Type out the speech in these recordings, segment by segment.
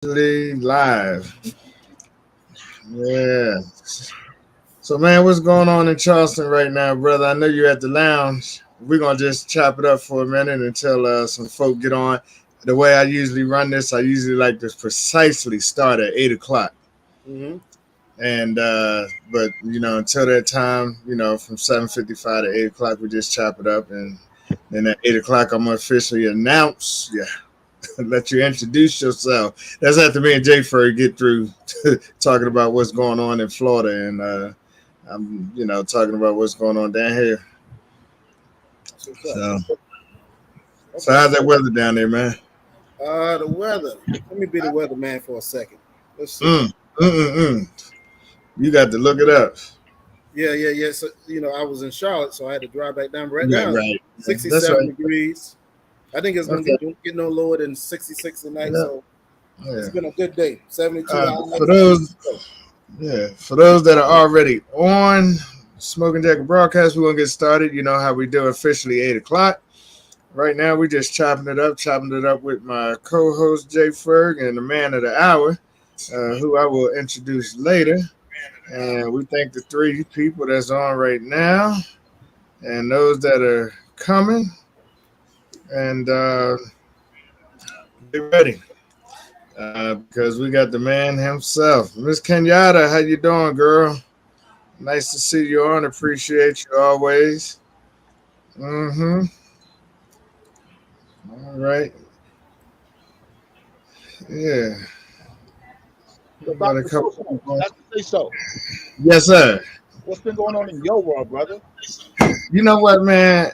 Live. Yeah. So, man, what's going on in Charleston right now, brother? I know you're at the lounge. We're going to just chop it up for a minute until some folk get on. The way I usually run this, I usually like to precisely start at 8 o'clock. Mm-hmm. And, but, until that time, from 7:55 to 8 o'clock, we just chop it up. And then at 8 o'clock, I'm going to officially announce, let you introduce yourself. That's after me and Jay Ferg get through talking about what's going on in Florida, and I'm talking about what's going on down here. So, so how's that weather down there, man? The weather. Let me be the weatherman for a second. Let's see. You got to look it up. Yeah. So, I was in Charlotte, so I had to drive back down. Right Yeah, now, right. 67 degrees. I think it's going to Okay. get no lower than 66 tonight. Yeah. So it's been a good day. 72 hours. For those that are already on Smoking Jacket Broadcast, we're gonna get started. You know how we do officially 8 o'clock. Right now, we just chopping it up with my co-host Jay Ferg and the man of the hour, who I will introduce later. And we thank the three people that's on right now, and those that are coming. And get ready. Because we got the man himself. Miss Kenyatta, how you doing, girl? Nice to see you on. Appreciate you always. Mm-hmm. All right. Yeah. So Dr. Sosa, that's to say so. Yes, sir. What's been going on in your world, brother? You know what, man?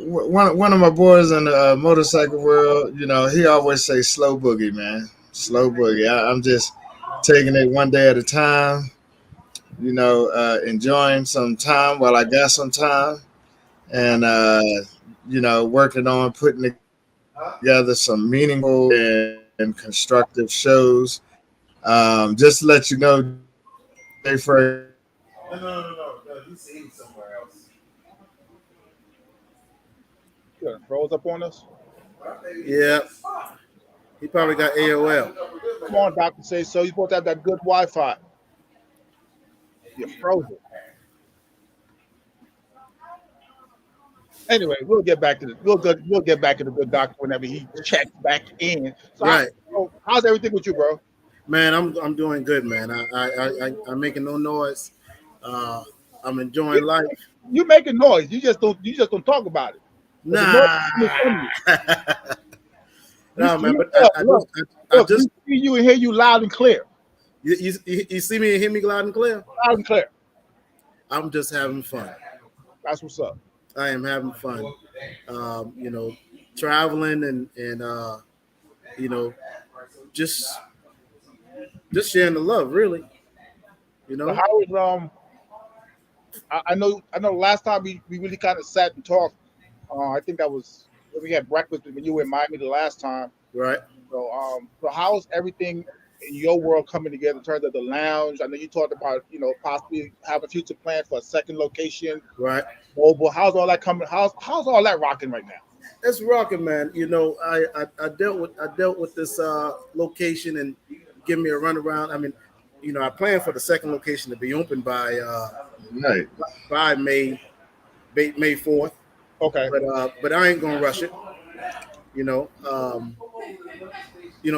One of my boys in the motorcycle world, he always say slow boogie, man. Slow boogie. I'm just taking it one day at a time. Enjoying some time while I got some time, and working on putting together some meaningful and constructive shows. Just to let you know, Jay Ferg. No. He's seen somewhere else. You froze up on us? Yeah. He probably got AOL. Come on, Dr. Say so. You're supposed to have that good Wi-Fi. You're frozen. Anyway, we'll get back to the good doctor whenever he checks back in. So Right. How's everything with you, bro? Man, I'm doing good, man. I'm making no noise. I'm enjoying life. You making noise. You just don't talk about it. Nah. No, man. But I just see you and hear you loud and clear. You see me and hear me loud and clear. Loud and clear. I'm just having fun. That's what's up. I am having fun. Traveling and just sharing the love, really. So how is I know last time we really kind of sat and talked. I think that was when we had breakfast when you were in Miami the last time. Right. So how's everything in your world coming together in terms of the lounge? I know you talked about, possibly have a future plan for a second location. Right. Mobile. How's all that coming? How's all that rocking right now? It's rocking, man. I dealt with this location and give me a runaround. I mean, I plan for the second location to be open by May 4th. Okay. But I ain't gonna rush it.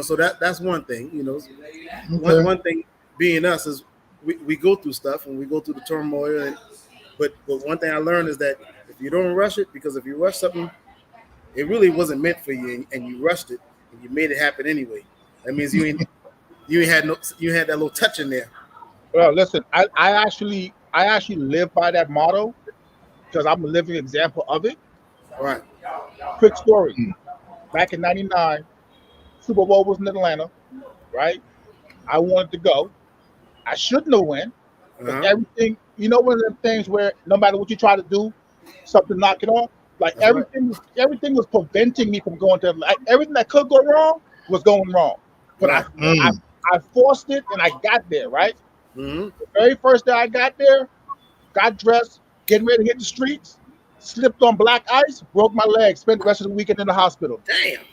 So that's one thing. Okay. One thing being us is we go through stuff and we go through the turmoil. But one thing I learned is that if you don't rush it, because if you rush something, it really wasn't meant for you, and you rushed it and you made it happen anyway. That means you ain't had that little touch in there. Well, listen, I actually live by that motto because I'm a living example of it. All right. Quick story. Back in '99, Super Bowl was in Atlanta, right? I wanted to go. I shouldn't have went. But everything, one of them things where no matter what you try to do, something knock it off. Like everything was preventing me from going to. Like, everything that could go wrong was going wrong. But I forced it and I got there, right? Mm-hmm. The very first day I got there, got dressed, getting ready to hit the streets, slipped on black ice, broke my leg, spent the rest of the weekend in the hospital. Damn.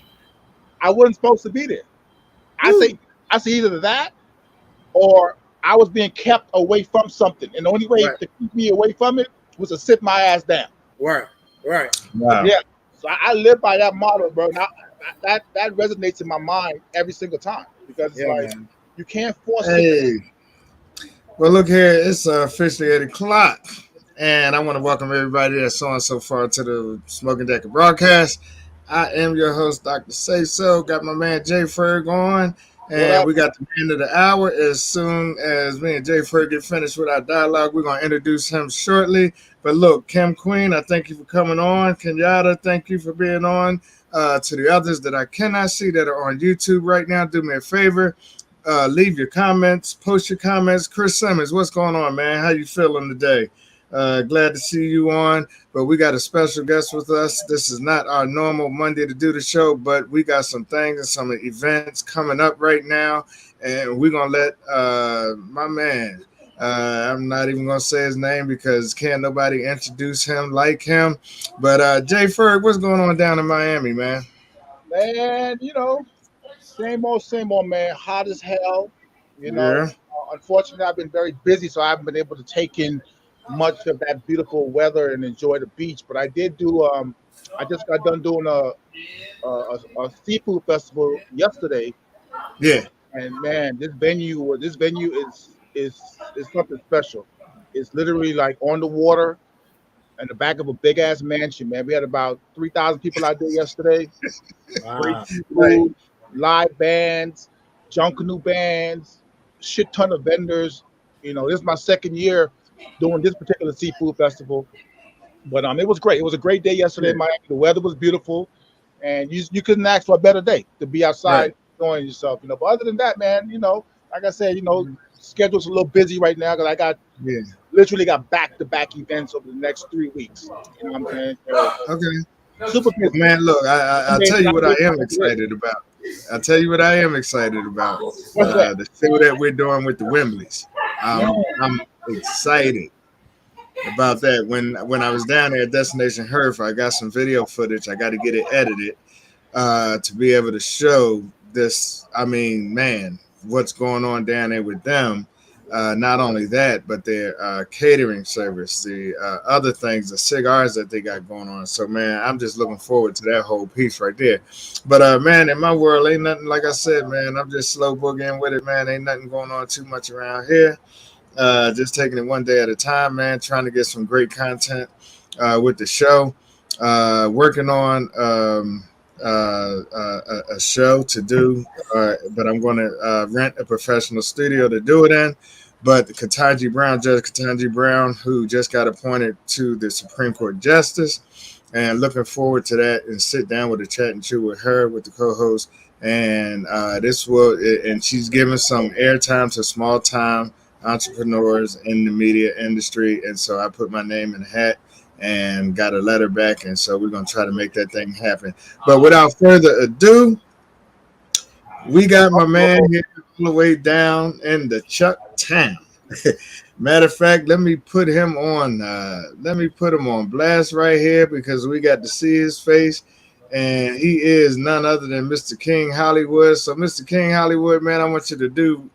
I wasn't supposed to be there. I say either that or I was being kept away from something, and the only way Right. to keep me away from it was to sit my ass down. Right. Wow. Yeah, so I live by that motto, bro. Now, that resonates in my mind every single time because it's Yeah, like man. you can't force success. Hey. Well, look here. It's officially 8 o'clock. And I want to welcome everybody that's on so far to the Smoking Jacket broadcast. I am your host, Dr. Sayso. Got my man Jay Ferg on. What And up? we got the end of the hour. As soon as me and Jay Ferg get finished with our dialogue, we're going to introduce him shortly. But look, Kim Queen, I thank you for coming on. Kenyatta, thank you for being on. To the others that I cannot see that are on YouTube right now, do me a favor. Leave your comments, post your comments. Chris Simmons, what's going on, man? How you feeling today? Glad to see you on, but we got a special guest with us. This is not our normal Monday to do the show, but we got some things and some events coming up right now, and we're gonna let my man. I'm not even gonna say his name because can't nobody introduce him like him. But Jay Ferg, what's going on down in Miami, man? Man, same old, man. Hot as hell. Yeah, Unfortunately, I've been very busy, so I haven't been able to take in much of that beautiful weather and enjoy the beach. But I did do. I just got done doing a seafood festival yesterday, yeah, and man, this venue is something special. It's literally like on the water in the back of a big ass mansion, man. We had about 3,000 people out there yesterday. Great Wow. right. seafood, live bands, Junkanoo bands, shit ton of vendors. This is my second year doing this particular seafood festival. But it was great. It was a great day yesterday in Yeah, Miami. The weather was beautiful, and you couldn't ask for a better day to be outside right. enjoying yourself. But other than that, man, like I said, schedule's a little busy right now because I Yeah. literally got back-to-back events over the next 3 weeks. You know what I'm saying? So Okay. super Well, busy. man, look, I'll Sunday, tell you what I Sunday, am Sunday, great. excited about. I'll tell you what I am excited about. What's that? The show that we're doing with the Wimbleys. Man, I'm excited about that. When I was down there at Destination Herf, I got some video footage. I got to get it edited to be able to show this. I mean, man, what's going on down there with them. Not only that, but their catering service, the other things, the cigars that they got going on. So, man, I'm just looking forward to that whole piece right there. But, man, in my world, ain't nothing, like I said, man, I'm just slow boogieing with it, man. Ain't nothing going on too much around here. Just taking it one day at a time, man, trying to get some great content with the show. Working on a show to do, but I'm going to rent a professional studio to do it in. But Judge Ketanji Brown, who just got appointed to the Supreme Court Justice, and looking forward to that and sit down with a chat and chew with her, with the co-host. And and she's giving some airtime to small time entrepreneurs in the media industry. And so I put my name in the hat and got a letter back. And so we're going to try to make that thing happen. But without further ado, we got my man here all the way down in the Chuck Town. Matter of fact, let me put him on. Let me put him on blast right here because we got to see his face, and he is none other than Mr. King Hollywood. So, Mr. King Hollywood, man, I want you to do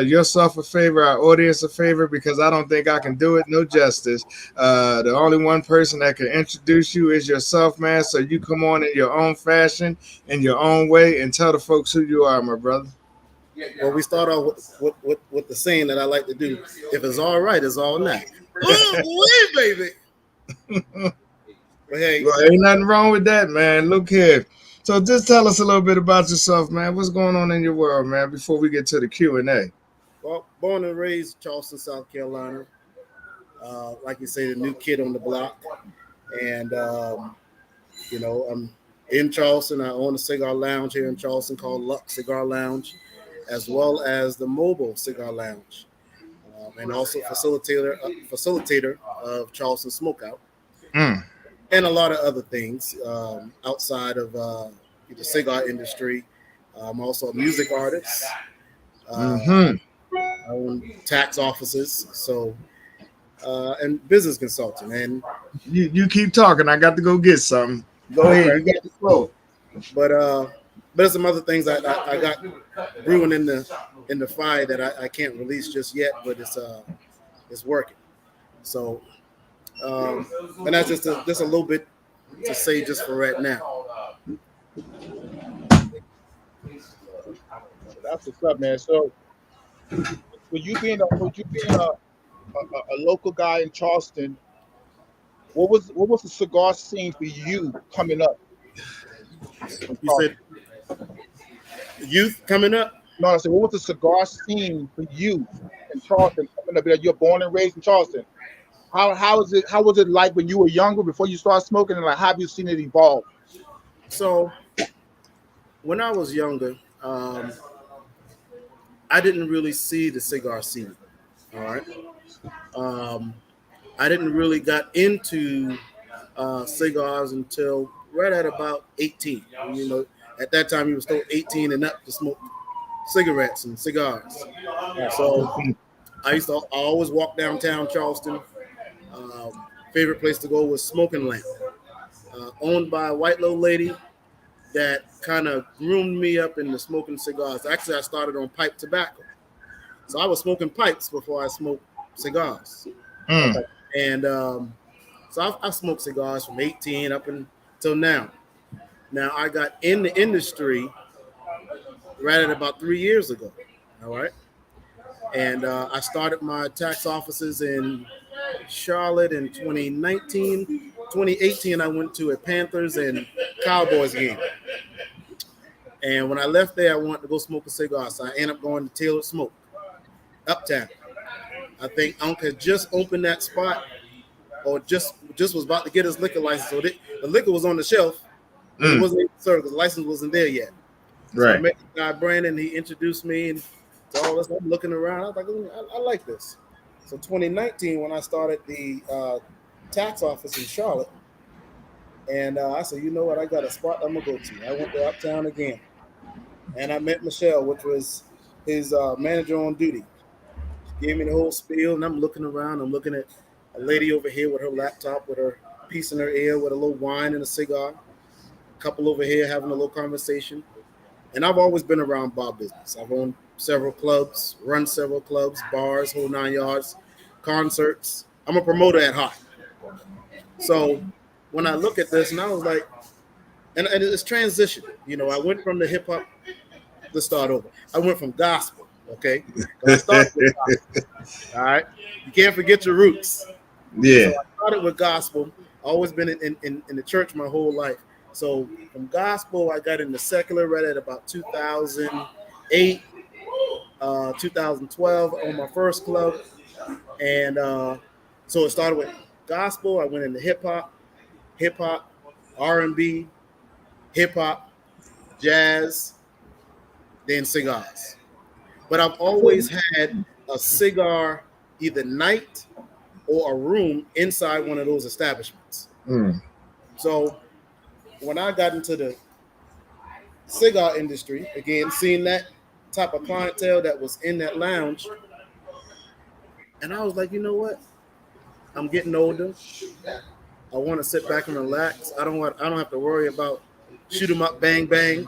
yourself a favor, our audience a favor, because I don't think I can do it no justice. The only one person that can introduce you is yourself, man. So you come on in your own fashion, in your own way, and tell the folks who you are, my brother. Well, we start off with the saying that I like to do. If it's all right, it's all night. Oh, baby. But hey, Well, ain't nothing wrong with that, man. Look here. So just tell us a little bit about yourself, man. What's going on in your world, man, before we get to the Q&A. well, born and raised Charleston, South Carolina. Like you say, the new kid on the block. And, I'm in Charleston. I own a cigar lounge here in Charleston called Luxe Cigar Lounge, as well as the mobile cigar lounge. And also facilitator of Charleston Smokeout. Mm. And a lot of other things outside of the cigar industry. I'm also a music artist. I own tax offices, and business consultant. And You keep talking. I got to go get something. Go ahead. okay. You got the flow. But But there's some other things I got brewing in the fire that I can't release just yet, but it's working. So, and that's just a little bit to say just for right now. That's what's up, man. So, with you being a local guy in Charleston, what was the cigar scene for you coming up? You said youth coming up? No, I said, what was the cigar scene for you in Charleston coming up? You're born and raised in Charleston. How was it like when you were younger before you started smoking, and like how have you seen it evolve? So when I was younger, I didn't really see the cigar scene. All right. I didn't really got into cigars until right at about 18. You know, at that time you were still 18 and up to smoke cigarettes and cigars. So I always walk downtown Charleston. Favorite place to go was Smoking Lamp, owned by a white little lady that kind of groomed me up into smoking cigars. Actually, I started on pipe tobacco. So I was smoking pipes before I smoked cigars. And so I smoked cigars from 18 up until now. Now, I got in the industry right at about 3 years ago. All right. And I started my tax offices in Charlotte in 2019. 2018, I went to a Panthers and Cowboys game. And when I left there, I wanted to go smoke a cigar. So I ended up going to Taylor Smoke, Uptown. I think Unc had just opened that spot or just was about to get his liquor license. So the liquor was on the shelf. It wasn't even served because the license wasn't there yet. So Right. I met the guy, Brandon. He introduced me and to all this. I'm looking around. I was like, I like this. So 2019, when I started the tax office in Charlotte, and I said, you know what? I got a spot I'm going to go to. I went to Uptown again. And I met Michelle, which was his manager on duty. She gave me the whole spiel, and I'm looking around. I'm looking at a lady over here with her laptop, with her piece in her ear, with a little wine and a cigar. A couple over here having a little conversation. And I've always been around bar business. I've owned several clubs, run several clubs, bars, whole 9 yards, concerts. I'm a promoter at heart. So when I look at this, and I was like, and it's transition. You know, I went from the hip hop. Let's start over. I went from gospel, okay? I started with gospel, all right? You can't forget your roots. Yeah. So I started with gospel. Always been in the church my whole life. So from gospel, I got into secular right at about 2008, 2012 on my first club. And so it started with gospel. I went into hip hop, R&B, hip hop, jazz, then cigars. But I've always had a cigar either night or a room inside one of those establishments. So when I got into the cigar industry, again, seeing that type of clientele that was in that lounge, and I was like, you know what? I'm getting older. I want to sit back and relax. I don't have to worry about shoot 'em up, bang, bang.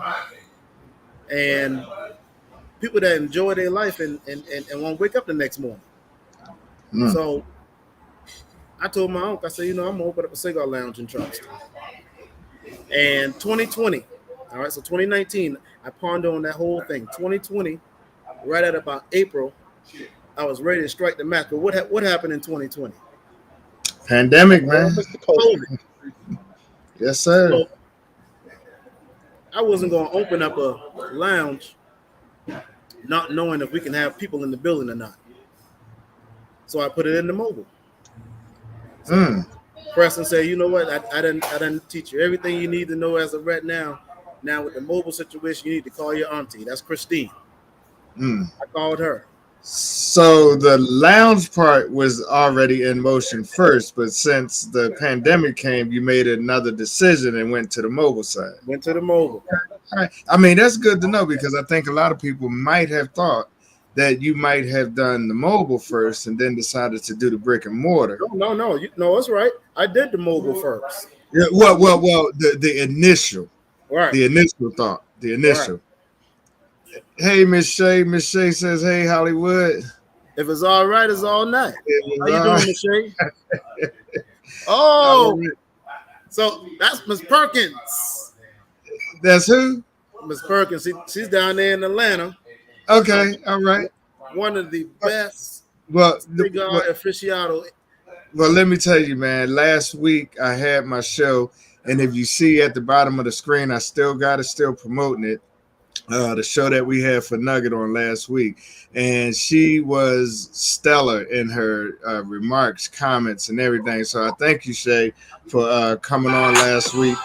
And people that enjoy their life and want to wake up the next morning. So I told my uncle, I said, you know, I'm going to open up a cigar lounge in Charleston. And 2020, all right, so 2019, I pondered on that whole thing. 2020, right at about April, I was ready to strike the match. But what happened in 2020? Pandemic, man. COVID. Yes, sir. So I wasn't going to open up a lounge not knowing if we can have people in the building or not. So I put it in the mobile. Preston said, you know what? I didn't teach you everything you need to know as of right now. Now with the mobile situation, you need to call your auntie. That's Christine. I called her. So the lounge part was already in motion first, but since the pandemic came, you made another decision and went to the mobile side. Went to the mobile. All right. I mean, that's good to know because I think a lot of people might have thought that you might have done the mobile first and then decided to do the brick and mortar. No, that's right. I did the mobile first. Yeah, well, the initial, right? The initial thought the initial. Right. Hey, Miss Shay. Miss Shay says, "Hey, Hollywood. If it's all right, it's all night. How you doing, Miss Shay?" Oh, so that's Miss Perkins. That's who? Miss Perkins. She's down there in Atlanta. Okay, all right. One of the best cigar aficionado. Well, let me tell you, man. Last week I had my show, and if you see at the bottom of the screen, I still promoting it. The show that we had for Nugget on last week, and she was stellar in her remarks, comments, and everything. So I thank you, Shay, for coming on last week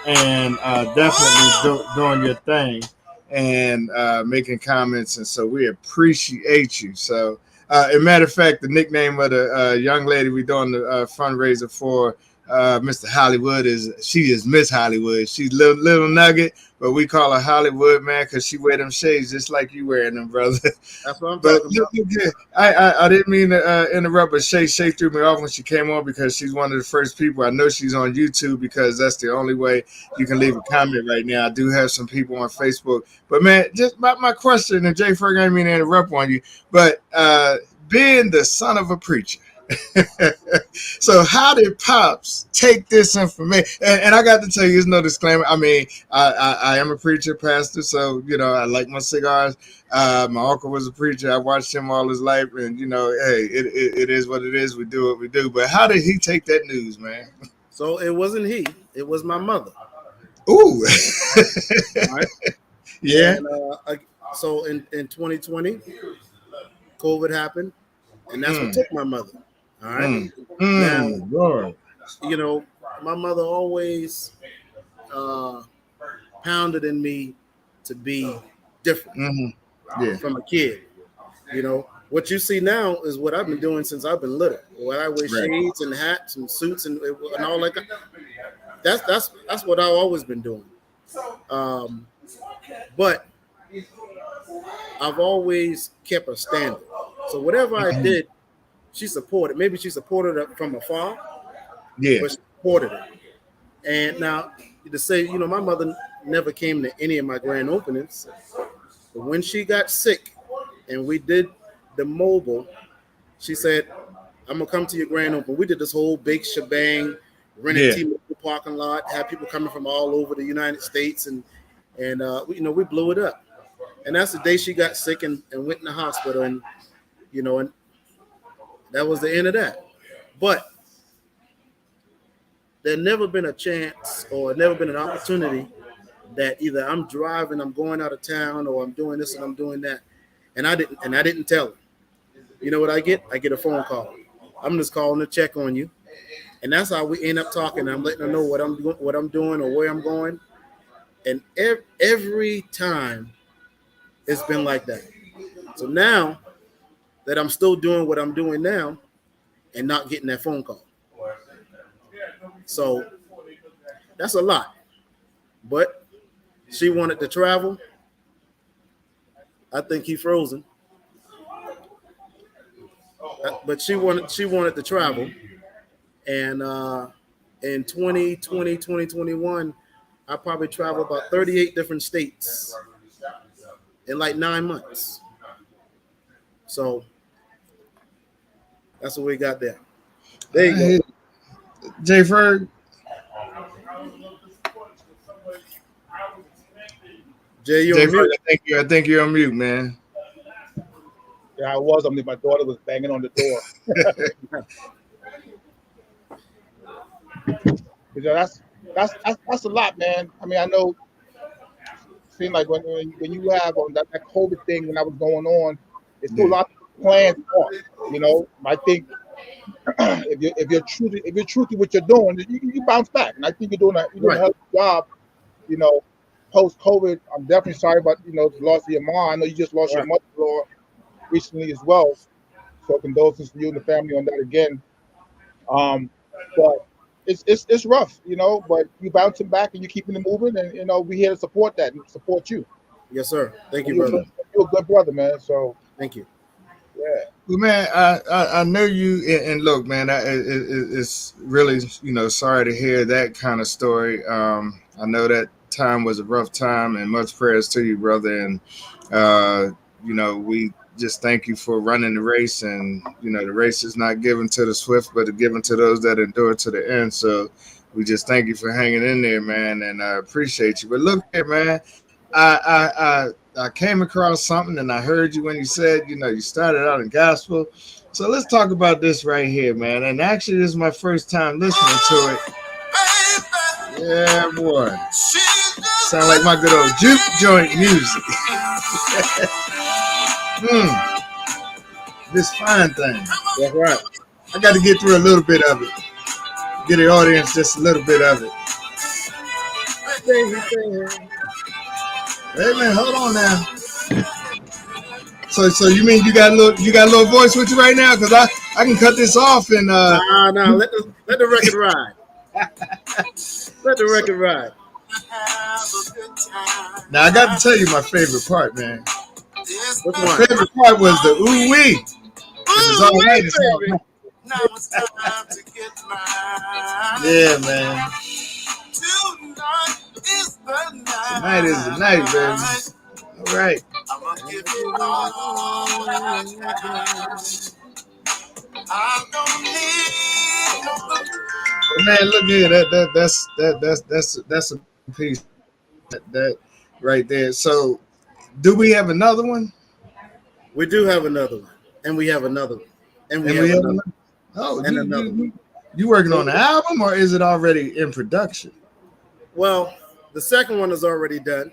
and definitely doing your thing and making comments. And so we appreciate you. So, as a matter of fact, the nickname of the young lady we're doing the fundraiser for, Mr. Hollywood, she is Miss Hollywood. She's little Nugget, but we call her Hollywood, man, because she wear them shades just like you wearing them, brother. That's what I'm talking about. I didn't mean to interrupt, but Shay threw me off when she came on because she's one of the first people. I know she's on YouTube because that's the only way you can leave a comment right now. I do have some people on Facebook, but man, just my question, and Jay Ferg, I didn't mean to interrupt on you, but being the son of a preacher. So how did Pops take this information? And I got to tell you, there's no disclaimer. I mean, I am a preacher, pastor, so I like my cigars. My uncle was a preacher. I watched him all his life, and hey, it is what it is. We do what we do. But how did he take that news, man? So it wasn't he; it was my mother. Ooh, right? Yeah. And, so in 2020, COVID happened, and that's what took my mother. All right. Now, Lord. My mother always pounded in me to be different from a kid. What you see now is what I've been doing since I've been little. When I wear shades and hats and suits and all that. That's what I've always been doing. But I've always kept a standard. So whatever I did, she supported. Maybe she supported it from afar. Yeah. But she supported it. And now to say, my mother never came to any of my grand openings. But when she got sick and we did the mobile, she said, "I'm gonna come to your grand opening." We did this whole big shebang, rented T-Mobile parking lot, had people coming from all over the United States, and we blew it up. And that's the day she got sick and went in the hospital, and that was the end of that. But there never been a chance or never been an opportunity that either I'm driving, I'm going out of town, or I'm doing this and I'm doing that, and I didn't tell her. You know what I get? I get a phone call. I'm just calling to check on you, and that's how we end up talking. I'm letting her know what I'm doing or where I'm going, and every time it's been like that. So now that I'm still doing what I'm doing now and not getting that phone call. So that's a lot. But she wanted to travel. I think he's frozen. But she wanted to travel. And in 2020, 2021, I probably traveled about 38 different states in like 9 months. So that's what we got there. There you go. Jay Ferg. Jay, you're on mute. I think you're on mute, man. Yeah, I was. My daughter was banging on the door. That's a lot, man. I mean, I know. It seemed like when you have that COVID thing when that was going on, it's still a lot of plans off. I think if you're true to what you're doing, you bounce back, and I think you're doing a hell of a job. Post COVID, I'm definitely sorry about the loss of your mom. I know you just lost your mother-in-law recently as well, so condolences to you and the family on that again. But it's rough, but you bouncing back and you're keeping it moving, and we're here to support that and support you. Yes, sir. Thank you, brother. You're a good brother, man. So thank you. Yeah. Well, man, I know you, and look, man, it's really sorry to hear that kind of story. I know that time was a rough time, and much prayers to you, brother. And we just thank you for running the race. And the race is not given to the swift, but it's given to those that endure to the end. So we just thank you for hanging in there, man, and I appreciate you. But look here, man, I came across something, and I heard you when you said, you started out in gospel. So let's talk about this right here, man. And actually, this is my first time listening to it. Yeah, boy. Sound like my good old juke joint music. This fine thing. That's right. I got to get through a little bit of it. Get the audience just a little bit of it. Hey man, hold on now. So you mean you got a little voice with you right now? Because I can cut this off and no, let the record ride. Let the record ride. Now I got to tell you my favorite part, man. Which My one? favorite part was the ooh wee. It was all right. Baby. Now it's time to get mine. Yeah, man. Tonight is the night. Tonight is the night, baby. All right. I must give you all I got. I don't need no. Well, man, look here. That's a piece that right there. So, do we have another one? We do have another one, and we have another one, and we have another one. Oh, And another one. You working on the album, or is it already in production? Well, the second one is already done,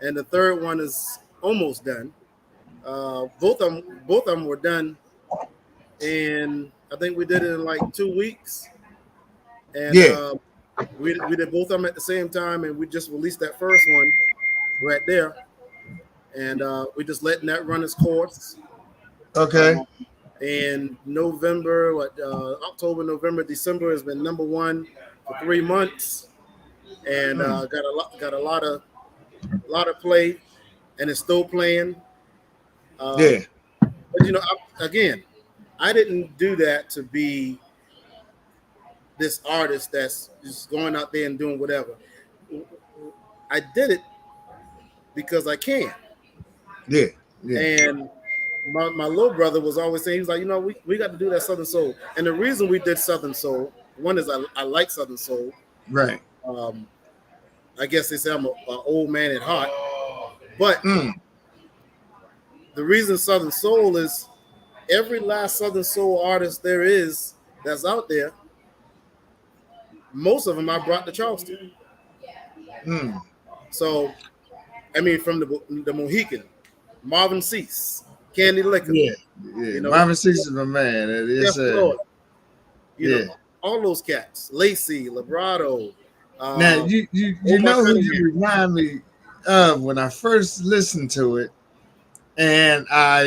and the third one is almost done. Both of them were done, and I think we did it in like 2 weeks. And Yeah. we did both of them at the same time, and we just released that first one right there, and we just letting that run its course. Okay. In November, October, November, December has been number one for 3 months, and got a lot of play, and it's still playing. Yeah. But I didn't do that to be this artist that's just going out there and doing whatever. I did it because I can. Yeah. Yeah. And my little brother was always saying, he was like, we got to do that Southern Soul. And the reason we did Southern Soul, one is I like Southern Soul. Right. I guess they say I'm an old man at heart. But the reason Southern Soul is every last Southern Soul artist there is that's out there, most of them I brought to Charleston. So, I mean, from the Mohican, Marvin Cease, Candy Liquor. Yeah. Marvin Cease is my man. Yes, Lord. You know, all those cats. Lacey, Librado. Now, you know who you remind me of when I first listened to it, and I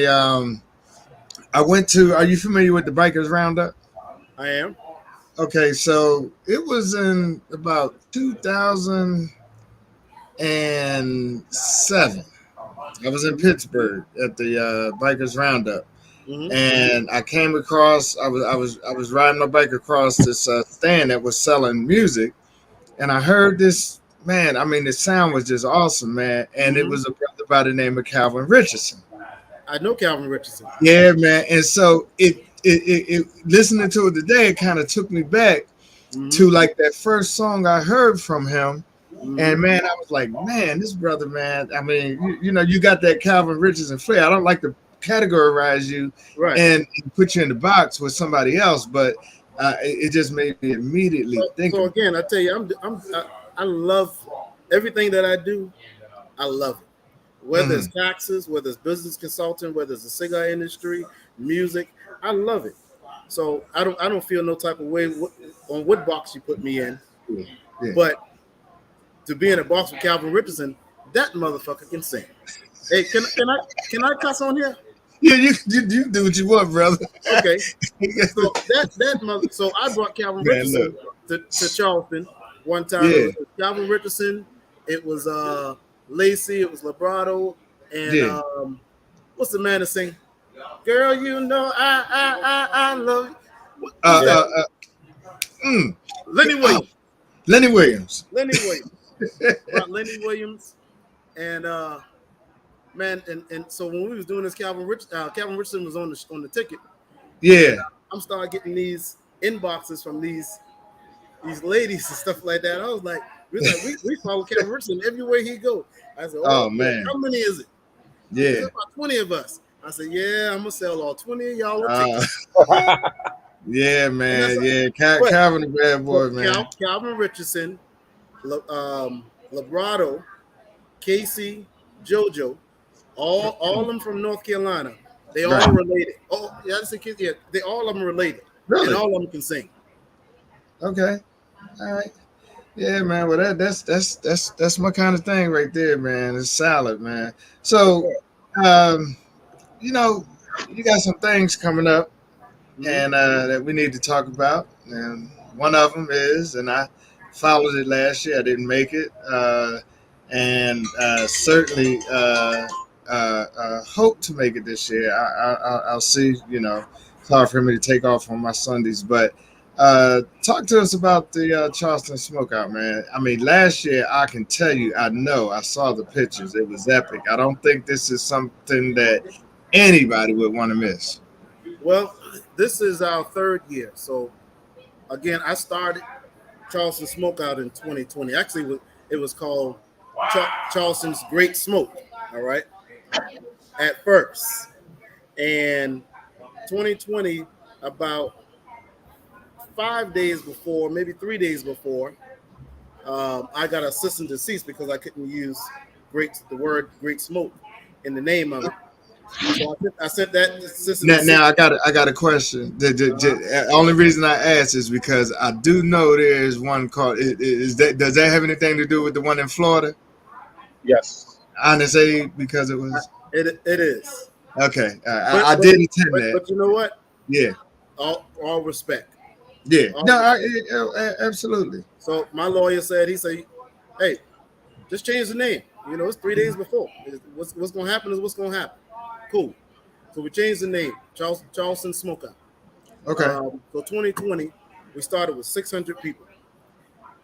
went to. Are you familiar with the Bikers Roundup? I am. Okay, so it was in about 2007. I was in Pittsburgh at the Bikers Roundup, and I came across. I was riding my bike across this stand that was selling music, and I heard this man. I mean, the sound was just awesome, man. And it was a brother by the name of Calvin Richardson. I know Calvin Richardson. Yeah, man. And so it listening to it today, it kind of took me back to like that first song I heard from him. And man, I was like, man, this brother, man. I mean, you got that Calvin Richardson flair. I don't like to categorize you and put you in the box with somebody else, but it just made me immediately think. So again, I tell you, I love everything that I do. I love it. Whether it's taxes, whether it's business consulting, whether it's the cigar industry, music, I love it. So I don't feel no type of way on what box you put me in. Yeah. But to be in a box with Calvin Richardson, that motherfucker can sing. Hey, can I cuss on here? Yeah, you do what you want, brother. Okay. So that mother. So I brought Calvin Richardson to Charleston one time. Yeah. It was Calvin Richardson. It was Lacey. It was Librado. And what's the man that sing? Girl, you know I love you. Lenny Williams. Lenny Williams. Lenny Williams. brought Lenny Williams, and man, and so when we was doing this, Calvin Richardson was on the ticket. Yeah. I'm starting getting these inboxes from these ladies and stuff like that. I was like, we follow Calvin Richardson everywhere he go. I said, Oh man. How many is it? Yeah. Said, about 20 of us. I said, yeah, I'm gonna sell all 20 of y'all a ticket. Yeah, man. Yeah, Calvin, the bad boy, man. Calvin Richardson, Labrado, Casey, JoJo, all of them from North Carolina. They all related. Oh, yeah, that's the kids. Yeah, they all of them related. Really? And all of them can sing. Okay. All right. Yeah, man. Well, that's my kind of thing right there, man. It's solid, man. So, you know, you got some things coming up, and that we need to talk about. And one of them is, and I followed it last year. I didn't make it, and certainly hope to make it this year. I'll see. You know, it's hard for me to take off on my Sundays, but talk to us about the Charleston Smokeout, man. I mean, last year I can tell you, I saw the pictures. It was epic. I don't think this is something that anybody would want to miss. Well, this is our third year. So again, I started Charleston Smokeout in 2020. Actually, it was called Charleston's Great Smoke. All right, at first, and 2020, about 5 days before, maybe 3 days before, I got a cease and desist because I couldn't use the word Great Smoke in the name of it. So I sent that. Now I got a question. The only reason I asked is because I do know there is one called. Does that have anything to do with the one in Florida? Yes. Honestly, because it was. It is. Okay, I did attend that. But you know what? Yeah. All respect. Yeah. Absolutely. So my lawyer said, hey, just change the name. You know, it's 3 days before. What's going to happen is what's going to happen. Cool. So we changed the name, Charleston Smokeout. Okay. So 2020, we started with 600 people.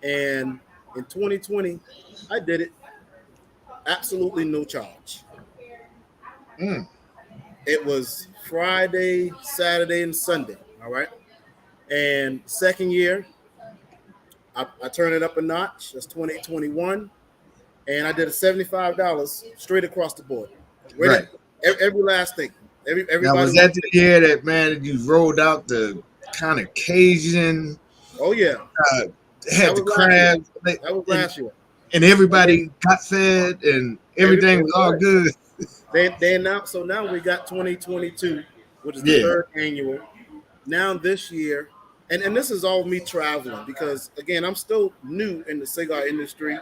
And in 2020, I did it absolutely no charge. It was Friday, Saturday, and Sunday. All right. And second year, I turned it up a notch. That's 2021. And I did $75 straight across the board. Right. Every last thing. Everybody. Now, was that the year that, man, you rolled out the kind of Cajun? Oh, yeah. Had the crabs. That was last year. And everybody got fed and everything was all good. They announced, so now we got 2022, which is the third annual. Now this year, and this is all me traveling because, again, I'm still new in the cigar industry,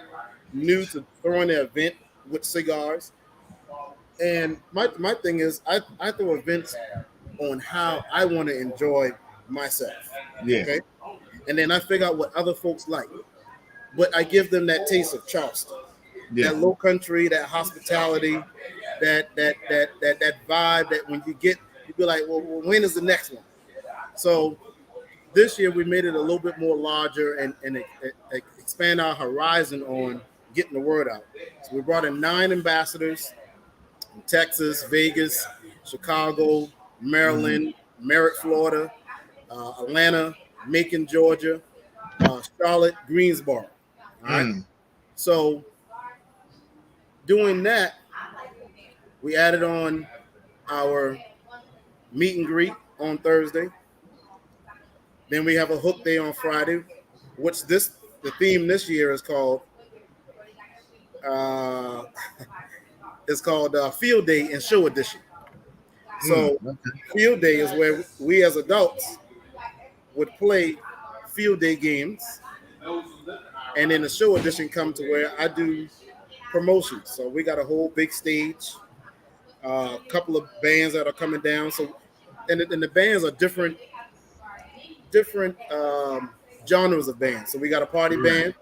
new to throwing an event with cigars. And my thing is, I throw events on how I want to enjoy myself. Yeah. Okay. And then I figure out what other folks like. But I give them that taste of Charleston. Yeah. That low country, that hospitality, that vibe that when you get, you be like, well, when is the next one? So this year we made it a little bit more larger and expand our horizon on getting the word out. So we brought in 9 ambassadors from Texas, Vegas, Chicago, Maryland, Merritt, Florida, Atlanta, Macon, Georgia, Charlotte, Greensboro. All right. So doing that, we added on our meet and greet on Thursday. Then we have a hook day on Friday, which the theme this year is called Field Day and Show Edition. So Field Day is where we as adults would play field day games, and then the show edition comes to where I do promotions. So we got a whole big stage, a couple of bands that are coming down. So and the bands are different genres of bands. So we got a party band.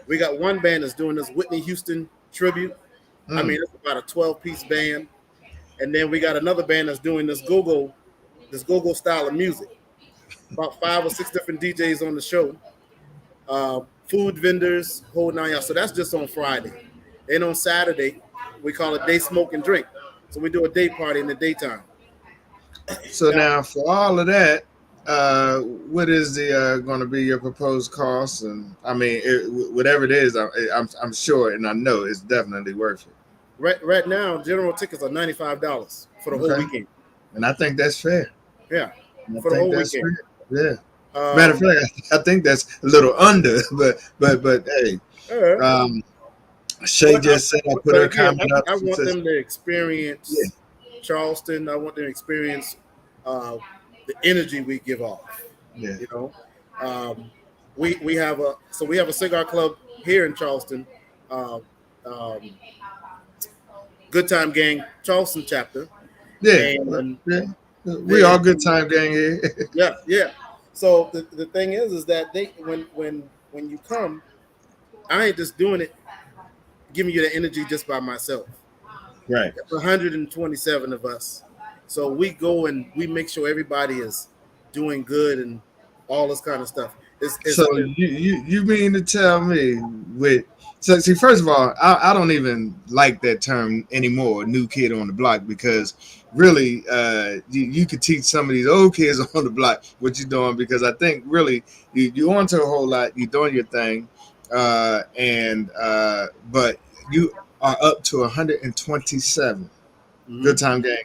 We got one band that's doing this Whitney Houston tribute. I mean, it's about a 12-piece band. And then we got another band that's doing this go-go style of music. About 5 or 6 different DJs on the show. food vendors, whole 9 yards. So that's just on Friday. Then on Saturday, we call it day smoke and drink. So we do a day party in the daytime. So now for all of that, what is the going to be your proposed cost? And I mean, whatever it is, I'm sure and I know it's definitely worth it. Right now, general tickets are $95 for the whole weekend. And I think that's fair. Yeah, I for the think whole that's weekend. fair. Yeah. Matter of fact, I think that's a little under, but hey, Shay just said I put her comment up. I want them to experience Charleston. I want them to experience the energy we give off. Yeah. You know, we have a cigar club here in Charleston. Good Time Gang Charleston chapter. Yeah. We all good time gang here. yeah. So the thing is that they when you come, I ain't just doing it, giving you the energy just by myself. Right. There's 127 of us. So we go and we make sure everybody is doing good and all this kind of stuff. So you mean to tell me so see, first of all, I don't even like that term anymore, new kid on the block, because really you could teach some of these old kids on the block what you're doing, because I think really you're onto a whole lot, you're doing your thing, but you are up to 127 Good Time Gang.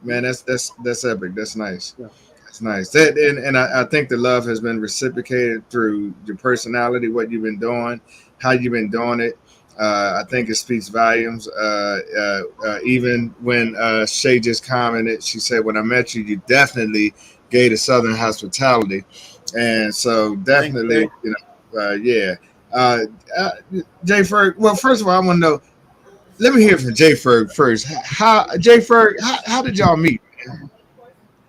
Man, that's epic. That's nice. Yeah. That's nice. And I think the love has been reciprocated through your personality, what you've been doing, how you've been doing it. I think it speaks volumes. Even when Shay just commented, she said, "When I met you, you definitely gave the Southern hospitality," and so definitely, you know, yeah. Jay Ferg. Well, first of all, I want to know. Let me hear from Jay Ferg first. How did y'all meet?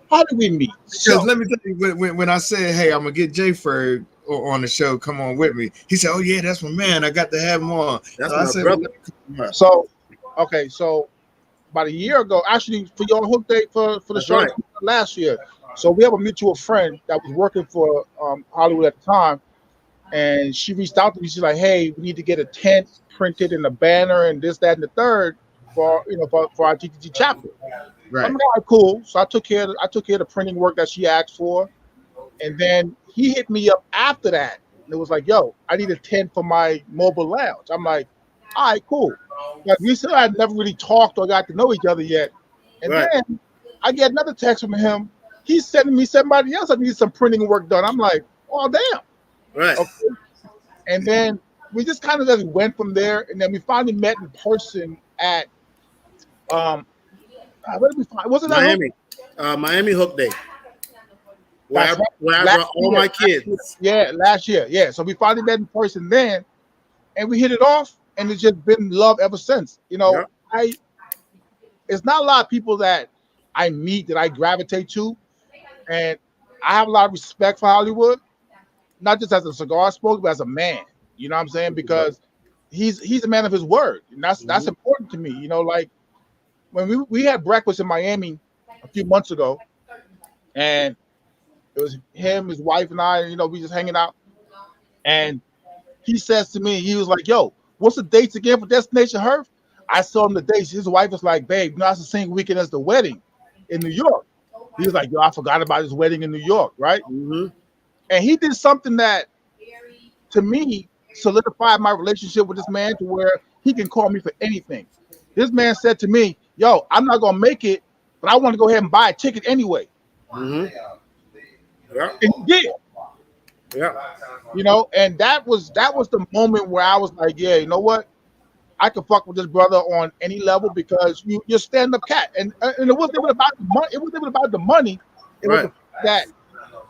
How did we meet? Because let me tell you, when I said, "Hey, I'm gonna get Jay Ferg on the show, come on with me," he said, "Oh yeah, that's my man. I got to have him on." That's my brother. So about a year ago, actually, for your hook date for the show last year. So we have a mutual friend that was working for Hollywood at the time, and she reached out to me. She's like, "Hey, we need to get a tent printed and a banner and this, that, and the third for our TTG chapter." Right. I'm like, "All right, cool." So I took care of the printing work that she asked for, and then he hit me up after that. And it was like, "Yo, I need a tent for my mobile lounge." I'm like, "All right, cool." But we still had never really talked or got to know each other yet. And then I get another text from him. He's sending me somebody else. I need some printing work done. I'm like, "Oh damn!" Right. Okay. And then we just kind of just went from there. And then we finally met in person at where did we find? Was it Miami? Miami Hook Day. Where I brought all my kids. Last year. Yeah. So we finally met in person then, and we hit it off, and it's just been love ever since. You know, it's not a lot of people that I meet that I gravitate to, and I have a lot of respect for Hollywood, not just as a cigar smoker, but as a man. You know what I'm saying? Because he's a man of his word, and that's important to me. You know, like when we had breakfast in Miami a few months ago, and it was him, his wife, and I. You know, we just hanging out, and he says to me, he was like, "Yo, what's the dates again for Destination Herf?" I saw him the dates. His wife was like, "Babe, you know, that's the same weekend as the wedding in New York." He was like, "Yo, I forgot about his wedding in New York, right?" Mm-hmm. And he did something that, to me, solidified my relationship with this man to where he can call me for anything. This man said to me, "Yo, I'm not gonna make it, but I want to go ahead and buy a ticket anyway." Mm-hmm. Yeah. And he did. Yeah. You know, and that was the moment where I was like, "Yeah, you know what? I can fuck with this brother on any level because you're stand-up cat." And it wasn't even about the money. It wasn't even about the money. It was the fact that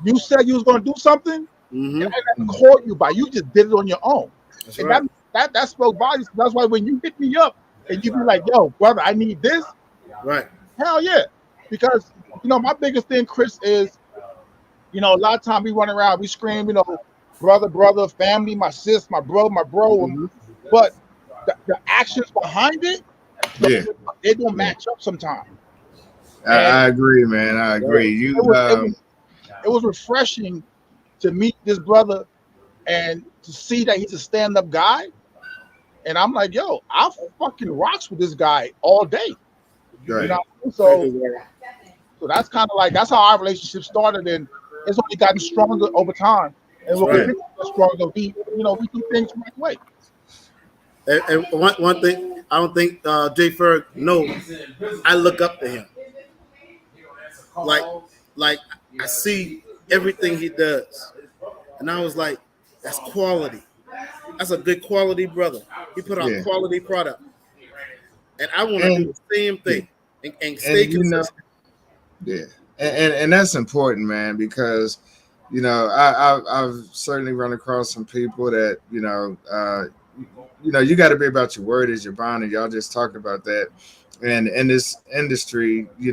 you said you was going to do something, and I didn't call you by. You just did it on your own. That's and right. that spoke volumes. That's why when you hit me up and you be like, "Yo, brother, I need this." Right. Hell yeah. Because, you know, my biggest thing, Chris, is, you know, a lot of time we run around, we scream, you know, brother, family, my sis, my bro. But the actions behind it, they don't match up sometimes. I agree, man. I agree. It was refreshing to meet this brother and to see that he's a stand-up guy, and I'm like, yo, I fucking rocks with this guy all day. You Right. know, Thank so you, bro. so that's kind of like that's how our relationship started, and it's only gotten stronger over time, and That's we'll right. continue to get stronger. We do things the right way. And one thing I don't think Jay Ferg knows, I look up to him. Like like I see everything he does, and I was like, that's quality. That's a good quality brother. He put out Yeah. quality product, and I want to do And the same yeah. thing and And stay you know, consistent. yeah. And that's important, man, because I've certainly run across some people that you got to be about your word as your bond, and y'all just talked about that. And in this industry, we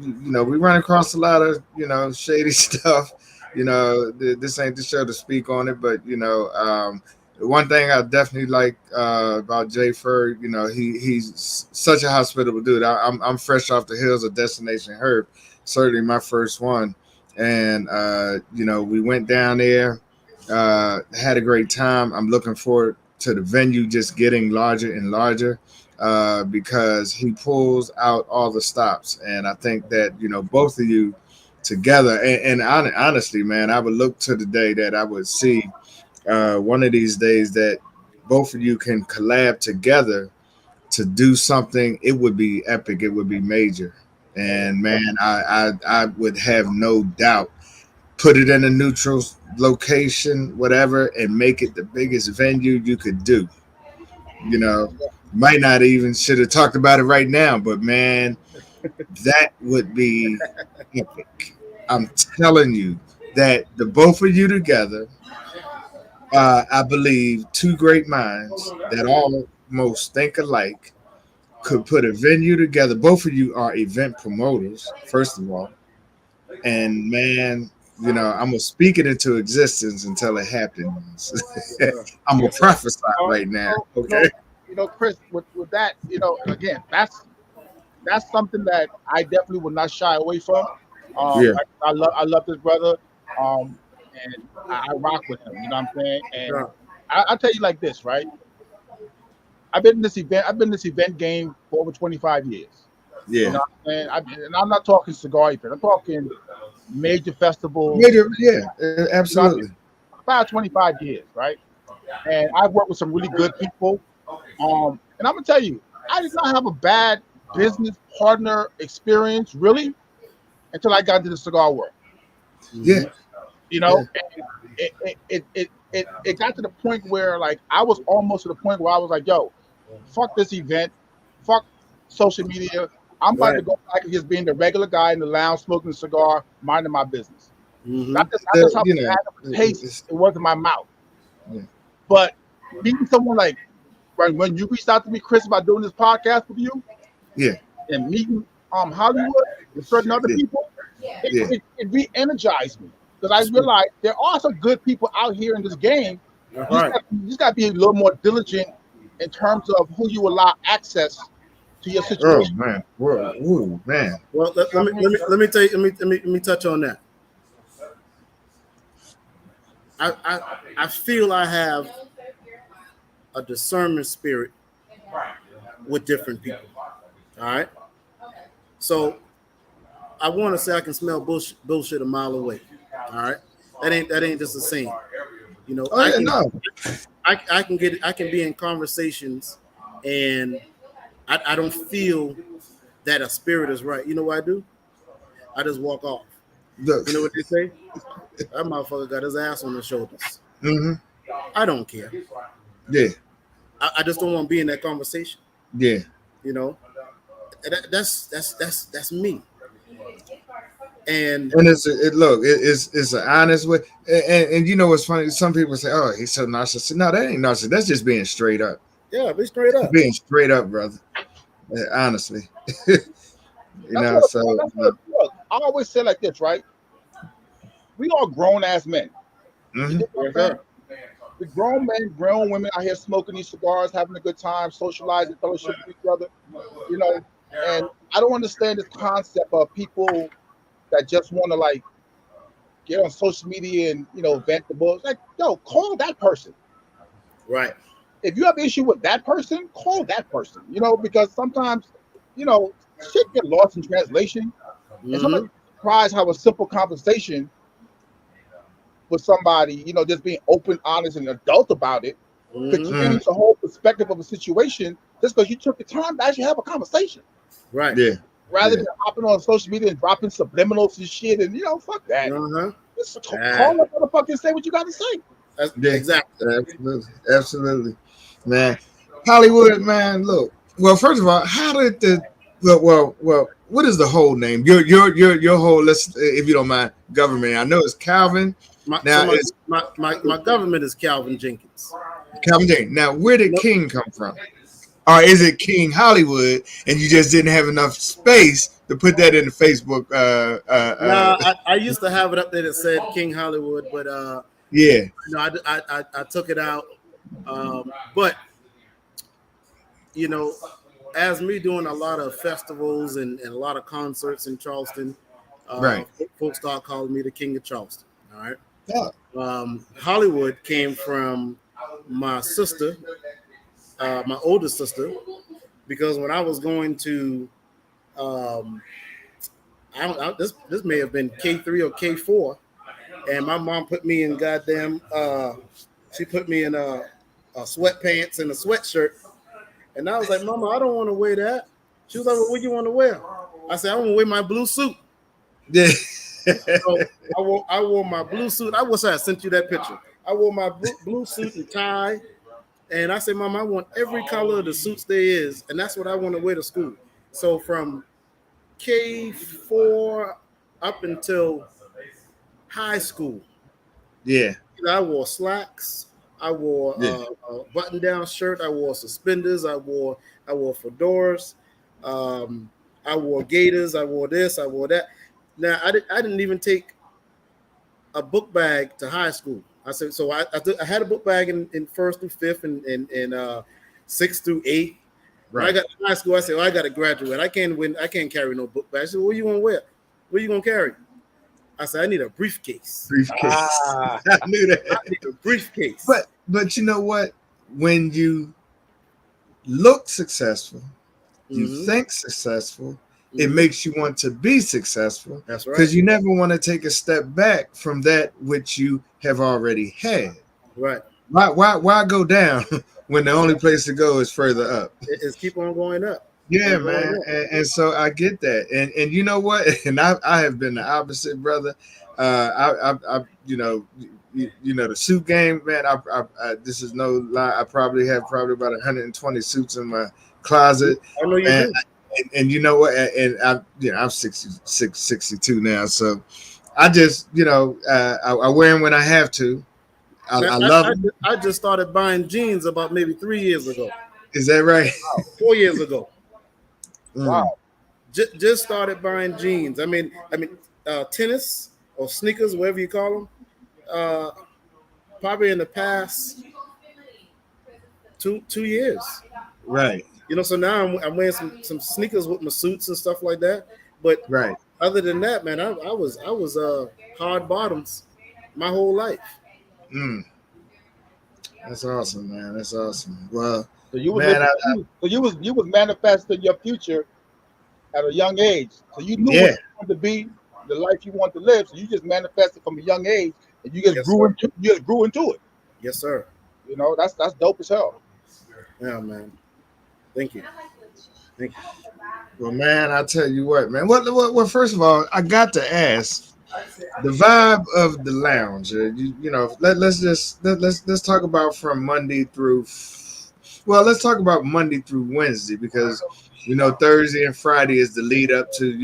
run across a lot of shady stuff. This ain't the show to speak on it, but one thing I definitely like about Jay Ferg, he's such a hospitable dude. I'm fresh off the hills of Destination Herb, certainly my first one, and we went down there, had a great time. I'm looking forward to the venue just getting larger and larger because he pulls out all the stops, and I think that both of you together, and honestly, man, I would look to the day that I would see one of these days that both of you can collab together to do something. It would be epic. It would be major. And man, I would have no doubt. Put it in a neutral location, whatever, and make it the biggest venue you could do. You know, might not even should have talked about it right now, but man, that would be epic. I'm telling you that the both of you together, I believe two great minds that almost think alike could put a venue together. Both of you are event promoters, first of all. And man, I'm gonna speak it into existence until it happens. Yeah. I'm gonna prophesy right now. So, Okay. Chris, with that, again, that's something that I definitely would not shy away from. Yeah. I love this brother, um, and I rock with him. You know what I'm saying? And Yeah. I'll tell you like this, right? I've been in this event game for over 25 years. You Yeah. know what I'm saying? And I'm not talking cigar event. I'm talking major festivals. Major, yeah, You know what I mean? absolutely. About 25 years, right? And I've worked with some really good people. And I'm gonna tell you, I did not have a bad business partner experience really until I got into the cigar world. Yeah. Mhm. You Yeah. know, and it got to the point where like I was almost to the point where I was like, yo, fuck this event, fuck social media. I'm about to Right. go back and just being the regular guy in the lounge smoking a cigar, minding my business. Mm-hmm. That's how bad of a taste It's, it was in my mouth. yeah. But meeting someone like when you reached out to me, Chris, about doing this podcast with you Yeah. and meeting Hollywood and certain other Yeah. people, Yeah. it re-energized me because I realized there are some good people out here in this game. That's You just right. got, you just got to be a little more diligent in terms of who you allow access to your Oh situation. man. Whoa, ooh, man. Well, You know what I mean? let me tell you, let me touch on that. I feel I have a discernment spirit with different people. All right. So I want to say I can smell bullshit a mile away. All right. That ain't just a saying. You know, Oh yeah, no. I can be in conversations and I don't feel that a spirit is right. You know what I do? I just walk off. Look. You know what they say? That motherfucker got his ass on his shoulders. Mm-hmm. I don't care. Yeah. I just don't want to be in that conversation. Yeah. You know, that's me. And And it's an honest way. And you know what's funny? Some people say, "Oh, he's so narcissistic." No, that ain't narcissistic. That's just being straight up. yeah, be straight up. Being straight up, brother. Honestly, So Look, I always say like this, right? We are grown ass men. You mhm. get what Yes, I'm saying? sir. The grown men, grown women out here smoking these cigars, having a good time, socializing, fellowship with each other. You know, and I don't understand this concept of people that just want to like get on social media and vent the bull. Like, yo, call that person. Right. If you have an issue with that person, call that person. Because sometimes, shit get lost in translation, and sometimes surprised how a simple conversation with somebody, just being open, honest, and adult about it, could change the whole perspective of a situation just because you took the time to actually have a conversation. Right. Yeah. Rather than hopping on social media and dropping subliminals and shit, and fuck that. Just call that motherfucker and say what you got to say. Exactly. Absolutely, man. Hollywood, man. Look, well, first of all, how did the well? What is the whole name? Your whole list, if you don't mind, government. I know it's Calvin. My government is Calvin Jenkins. Calvin Jenkins. Now, where did King come from? Or is it King Hollywood, and you just didn't have enough space to put that in the Facebook? I used to have it up there that said King Hollywood, but yeah, I took it out. But as me doing a lot of festivals and a lot of concerts in Charleston, right. Folks start calling me the King of Charleston. All right. Yeah. Hollywood came from my sister. My older sister, because when I was going to, this may have been K3 or K4, and my mom put me in she put me in a sweatpants and a sweatshirt, and I was like, Mama, I don't want to wear that. She was like, well, what do you want to wear? I said, I want to wear my blue suit. Yeah. So I wore my blue suit. I wish I had sent you that picture. I wore my blue suit and tie. And I said, Mom, I want every color of the suits there is, and that's what I want to wear to school. So from K4 up until high school, yeah, I wore slacks, I wore a button-down shirt, I wore suspenders, I wore fedoras, I wore gaiters, I wore this, I wore that. Now I didn't even take a book bag to high school. I said, so I had a book bag in first through fifth and sixth through eighth. Right. When I got to high school, I said, I got to graduate. I can't carry no book bag. I said, what you want to wear? What are you going to carry? I said, I need a briefcase. I knew that. I need a briefcase. But you know what? When you look successful, you think successful, it makes you want to be successful. That's right. Because you never want to take a step back from that which you have already had. Right. Why go down when the only place to go is further up? It's keep on going up. Yeah, man. And so I get that. And you know what? And I have been the opposite, brother. I the suit game, man. I this is no lie. I probably have about 120 suits in my closet. I know you do. And you know what? And I'm 62 now, so I just I wear them when I have to. I love them. I just started buying jeans about maybe 3 years ago. Is that right? 4 years ago. Wow. Just started buying jeans. I mean, tennis or sneakers, whatever you call them. Probably in the past two years. Right. So now I'm wearing some sneakers with my suits and stuff like that. But right. Other than that, man, I was hard bottoms my whole life. That's awesome, man. That's awesome. Well, so you was manifesting your future at a young age. So you knew what you wanted to be, the life you want to live. So you just manifested from a young age, and you just grew into it. Yes, sir. That's dope as hell. Yeah, man. Thank you. Well, man, I tell you what, man. Well, first of all, I got to ask the vibe of the lounge. Let's talk about from Monday through. Well, let's talk about Monday through Wednesday because Thursday and Friday is the lead up to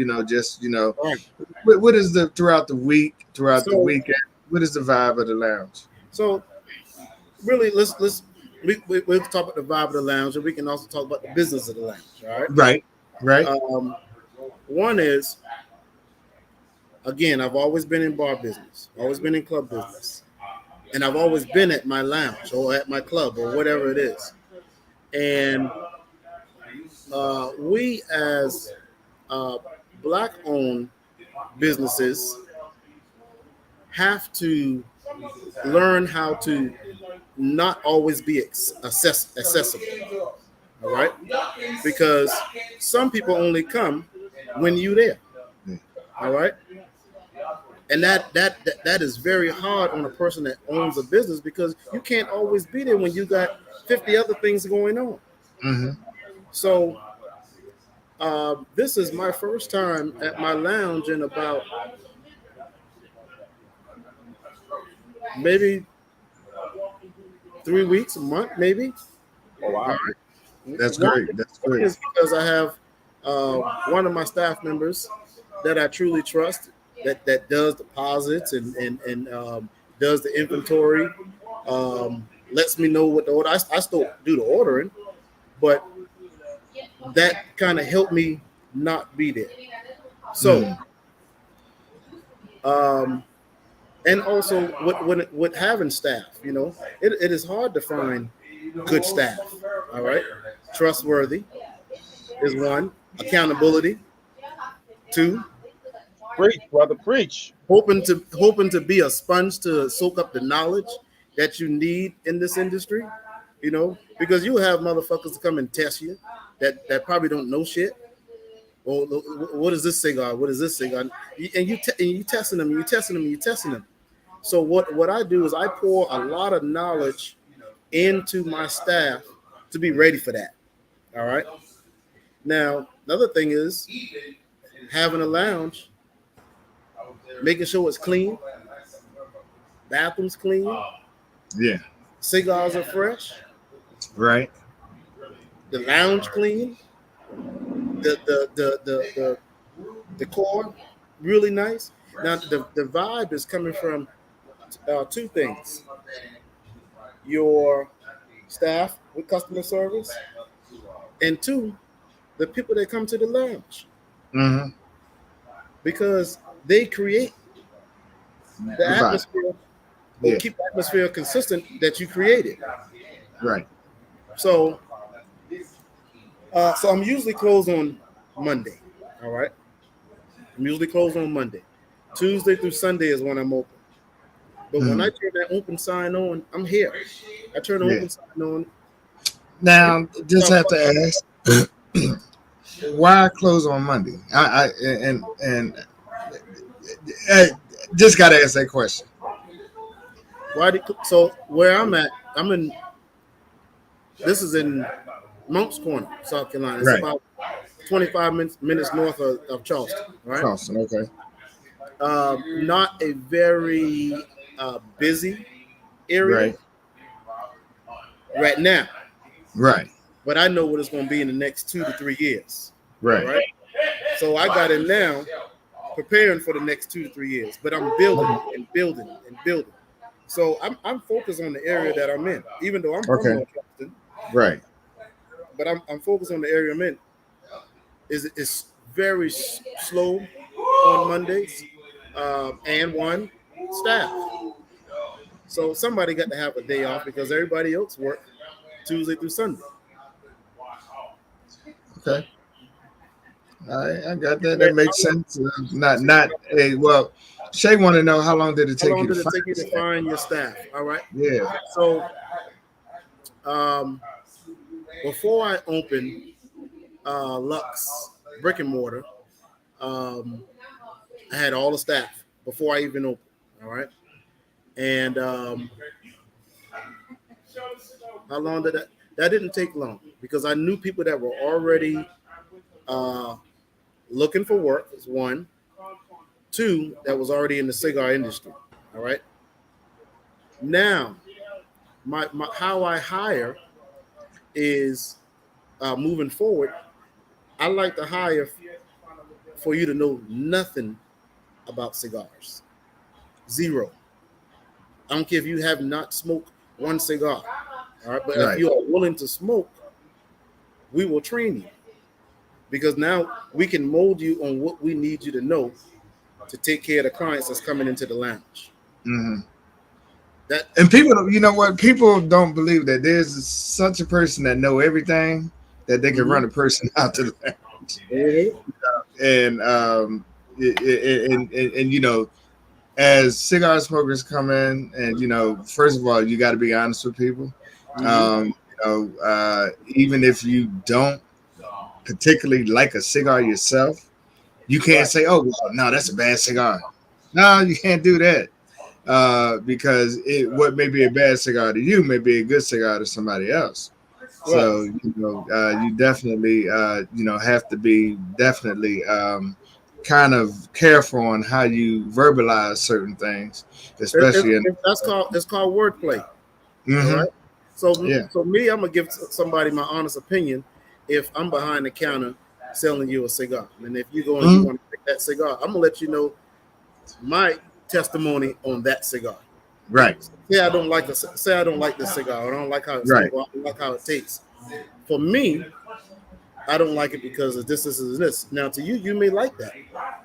what is the throughout the weekend? What is the vibe of the lounge? So, really, we'll talk about the vibe of the lounge, and we can also talk about the business of the lounge. All right. Right. One is, again, I've always been in bar business, always been in club business, and I've always been at my lounge or at my club or whatever it is. And we as Black-owned businesses have to learn how to not always be accessible. All right, because some people only come when you there. All right, and that is very hard on a person that owns a business because you can't always be there when you got 50 other things going on. Mm-hmm. So this is my first time at my lounge in about maybe 3 weeks, a month, maybe. Oh wow. That's One great. That's great. is because I have one of my staff members that I truly trust that does deposits and does the inventory, lets me know what the order. I still do the ordering, but that kind of helped me not be there. So, and also with having staff, it is hard to find good staff. All right, trustworthy is one, accountability, two, Preach, brother, preach. hoping to be a sponge to soak up the knowledge that you need in this industry, because you have motherfuckers to come and test you that probably don't know shit. Well, what is this cigar? What is this cigar? And you testing them, you testing them. So what I do is I pour a lot of knowledge into my staff to be ready for that. All right. Now, another thing is having a lounge, making sure it's clean, bathrooms clean, Yeah. cigars are fresh, Right. the lounge clean, the decor really nice. Now the vibe is coming from two things: your staff with customer service, and two, the people that come to the lounge, Mm-hmm. because they create the atmosphere, or keep the atmosphere consistent that you created. Right. So I'm usually closed on Monday. All right. I'm usually closed on Monday. Tuesday through Sunday is when I'm open. But when I turn that open sign on, I'm here. I turn the open sign on. Now, just have to ask, why close on Monday? I just got to ask that question. So where I'm at, this is in Monk's Corner, South Carolina. It's about 25 minutes north of Charleston, right? Charleston, okay. Not a very busy area right now. Right. But I know what it's going to be in the next 2 to 3 years. Right. So I got it now, preparing for the next 2 to 3 years. But I'm building and building and building. So I'm focused on the area that I'm in, even though I'm from North Charleston. Right. But I'm focused on the area I'm in. It's very slow on Mondays, and one staff. So somebody got to have a day off because everybody else work Tuesday through Sunday. Okay. I got that. That makes sense. Not a well. Shay want to know how long did it take you to find your staff? All right. Yeah. So, before I opened Luxe brick and mortar, I had all the staff before I even opened. All right. And how long did that? That didn't take long because I knew people that were already looking for work. Is one. Two, that was already in the cigar industry. All right. Now, my how I hire is moving forward. I like to hire for you to know nothing about cigars. Zero. I don't care if you have not smoked one cigar. All right. But if you are willing to smoke, we will train you. Because now we can mold you on what we need you to know to take care of the clients that's coming into the lounge. Mm-hmm. And people, you know what? People don't believe that there's such a person that know everything that they can run a person out to the lounge. And you know, as cigar smokers come in, and first of all, you got to be honest with people. Even if you don't particularly like a cigar yourself, you can't say, "Oh, well, no, that's a bad cigar." No, you can't do that. Because what may be a bad cigar to you may be a good cigar to somebody else. So you definitely have to be definitely kind of careful on how you verbalize certain things, especially it's called wordplay. Mm-hmm. All right. So me, I'm gonna give somebody my honest opinion. If I'm behind the counter selling you a cigar, and if you go and you want to pick that cigar, I'm gonna let you know my testimony on that cigar. Right. Say I don't like this cigar, or I don't like how it smells, or I don't like how it tastes. For me, I don't like it because of this, and this. Now, to you, you may like that.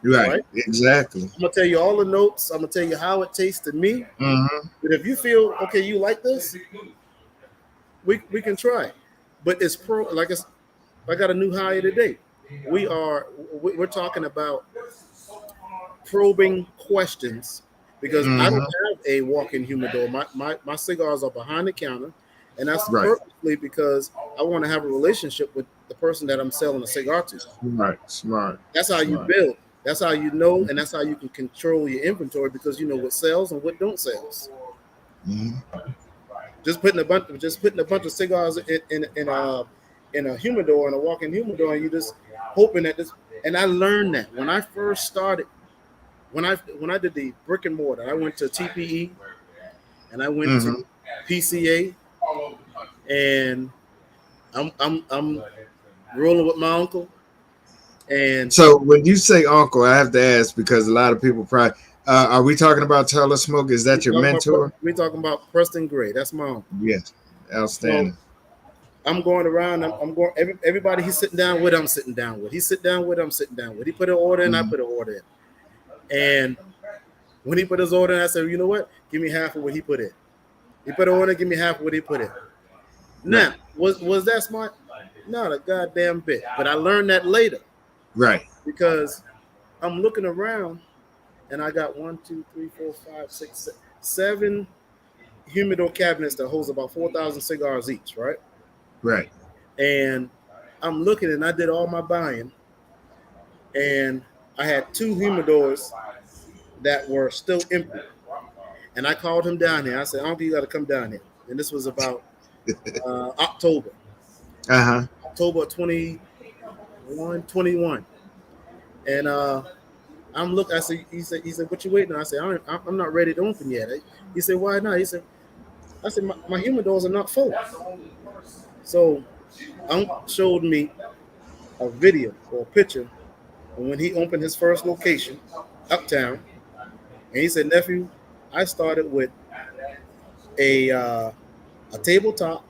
Right? Exactly. I'm gonna tell you all the notes. I'm gonna tell you how it tastes to me. Mm-hmm. But if you feel okay, you like this, we can try. But it's I got a new hire today. We're talking about probing questions because I don't have a walk-in humidor. My cigars are behind the counter, and that's purposely because I want to have a relationship with the person that I'm selling a cigar to. Smart. That's how you build. That's how you know, and that's how you can control your inventory because you know what sells and what don't sells. Mm-hmm. Just putting a bunch of cigars in a humidor, and a walk-in humidor, and you just hoping that this. And I learned that when I first started. When I did the brick and mortar, I went to TPE and I went to PCA, and I'm rolling with my uncle. And so when you say uncle, I have to ask because a lot of people probably are we talking about Taylor Smoke? Is that your mentor? We're talking about Preston Gray. That's my uncle. Yes, outstanding. So I'm going around. I'm going. Everybody he's sitting down with, I'm sitting down with. He sit down with, I'm sitting down with. He put an order in, I put an order in. And when he put his order in, I said, you know what? Give me half of what he put in. He put an order, give me half of what he put in. Now, was that smart? Not a goddamn bit. But I learned that later. Right. Because I'm looking around and I got 7 humidor cabinets that holds about 4,000 cigars each, right? Right. And I'm looking and I did all my buying. And I had 2 humidors that were still empty. And I called him down here. I said, Uncle, you got to come down here. And this was about October. October 21. And I'm looking. I said, he said, what you waiting on? I said, I'm not ready to open yet. He said, why not? I said, my humidors are not full. So Uncle showed me a video or a picture. And when he opened his first location, uptown, and he said, nephew, I started with a tabletop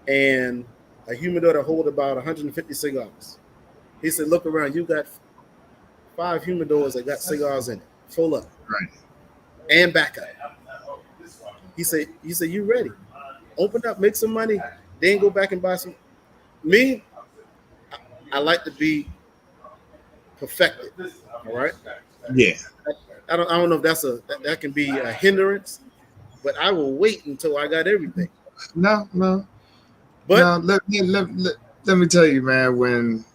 and a humidor that hold about 150 cigars. He said, look around, you got 5 humidors that got cigars in it, full up. Right. And back up. He said, you ready? Open up, make some money, then go back and buy some. Me, I like to be perfected. All right. Yeah. I don't know if that can be a hindrance, but I will wait until I got everything. No. But let me tell you, man, when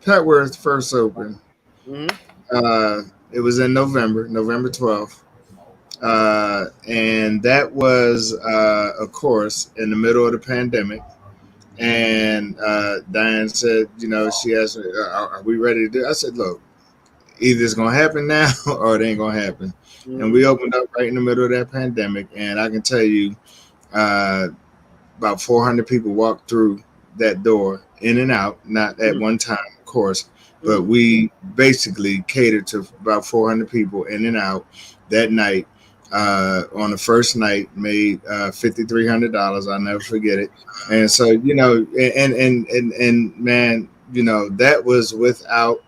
Petworth first opened, it was in November 12th. And that was of course in the middle of the pandemic. And Diane said, she asked me, are we ready to do it? I said, look, either it's going to happen now or it ain't going to happen. And we opened up right in the middle of that pandemic. And I can tell you about 400 people walked through that door in and out, not at one time, of course, but we basically catered to about 400 people in and out that night. On the first night, made $5,300. I'll never forget it. And so, and man, that was without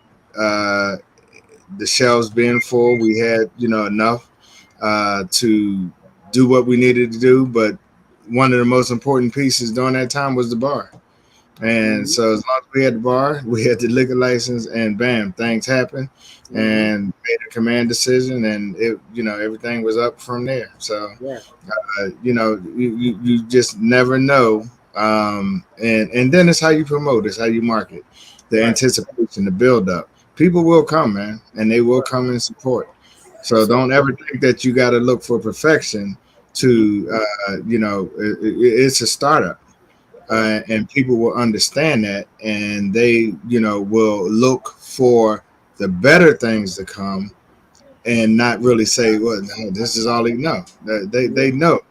the shelves being full. We had, enough to do what we needed to do. But one of the most important pieces during that time was the bar. And so as long as we had the bar, we had the liquor license, and bam, things happened, and made a command decision, and everything was up from there. So Right. you just never know. And then it's how you promote, it's how you market, the Right. anticipation, the build up. People will come, man, and they will come and support. So don't ever think that you got to look for perfection to, it's a startup. And people will understand that, and they, will look for the better things to come, and not really say, "Well, no, this is all they know." They know,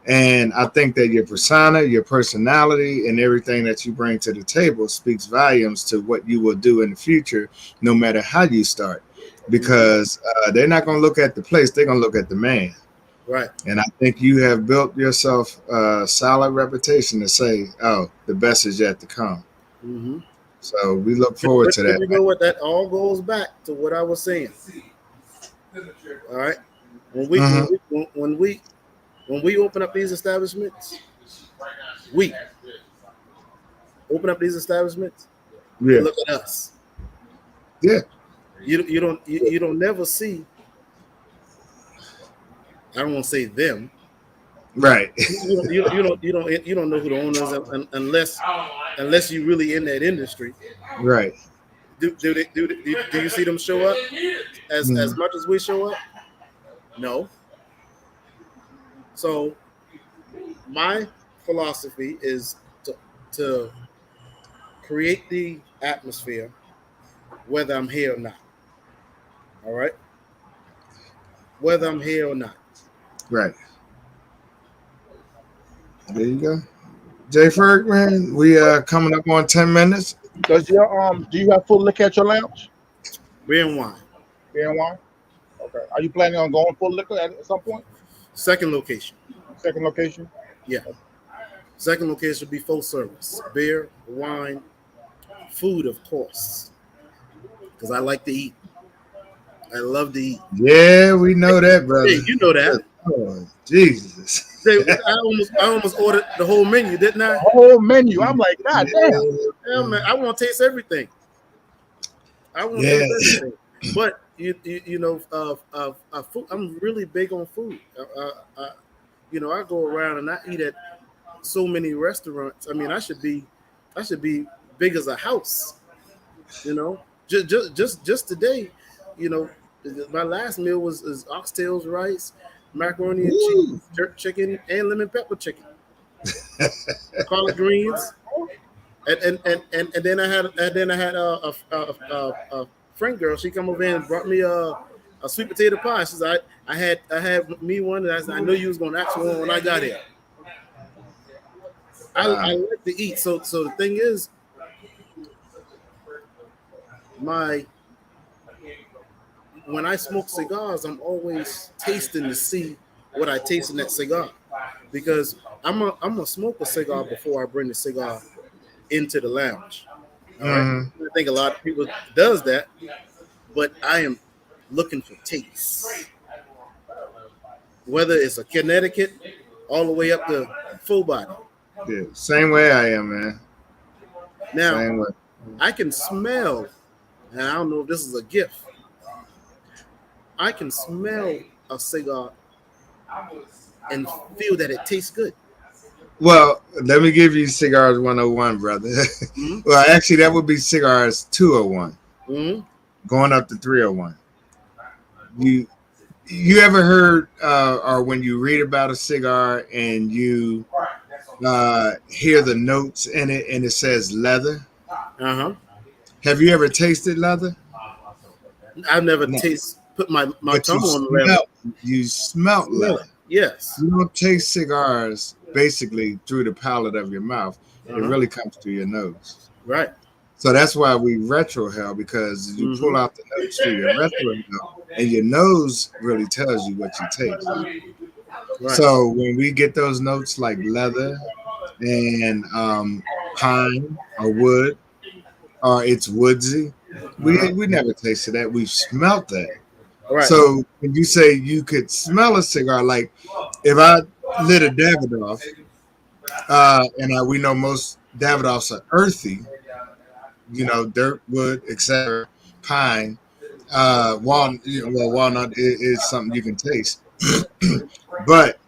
and I think that your persona, your personality, and everything that you bring to the table speaks volumes to what you will do in the future, no matter how you start, because they're not going to look at the place; they're going to look at the man. Right. And I think you have built yourself a solid reputation to say, "Oh, the best is yet to come." Mm-hmm. So we look forward to that. You know what? That all goes back to what I was saying. All right. When we open up these establishments, we Yeah, look at us. yeah, You don't never see. I don't want to say them. right. You don't know who the owners are unless you really in that industry. Right. Do you see them show up as much as we show up? No. So my philosophy is to create the atmosphere whether I'm here or not. All right? Whether I'm here or not. Right. There you go. Jay Ferg, man, we coming up on 10 minutes. Does your do you have full liquor at your lounge? Beer and wine. Beer and wine. Okay. Are you planning on going full liquor at some point? Second location. Second location. Yeah. Second location will be full service. Beer, wine, food, of course. Because I like to eat. I love to eat. Yeah, we know that, brother. Hey, you know that. Oh, Jesus. I almost ordered the whole menu, didn't I? Whole menu. I'm like, God damn. Yeah, man, I want to taste everything. But food, I'm really big on food. I go around and I eat at so many restaurants. I mean, I should be big as a house. Just today, my last meal was oxtails, rice, macaroni and cheese, jerk chicken, and lemon pepper chicken, collard greens, and then I had a friend girl. She come over and brought me a sweet potato pie. She said, I had me one, and I said, I know you was gonna ask for one when I got here. I like to eat, so the thing is, when I smoke cigars, I'm always tasting to see what I taste in that cigar, because I'm gonna smoke a cigar before I bring the cigar into the lounge. All right? I think a lot of people does that, but I am looking for taste. Whether it's a Connecticut all the way up to full body. Yeah, same way I am, man. Now, same way. I can smell, and I don't know if this is a gift. I can smell a cigar and feel that it tastes good. Well, let me give you Cigars 101, brother. Well, actually, that would be Cigars 201, going up to 301. You ever heard or when you read about a cigar and you hear the notes in it and it says leather? Have you ever tasted leather? I've never put my tongue on the leather. You smelt leather. Yes. You don't taste cigars basically through the palate of your mouth. It really comes through your nose. Right. So that's why we retrohale, because you pull out the notes through your retrohale, and your nose really tells you what you taste. Right. So when we get those notes like leather and pine or wood, or it's woodsy, we never tasted that. We've smelt that. Right. So when you say you could smell a cigar, like if I lit a Davidoff, and we know most Davidoffs are earthy, dirt, wood, etc., pine, walnut is something you can taste, but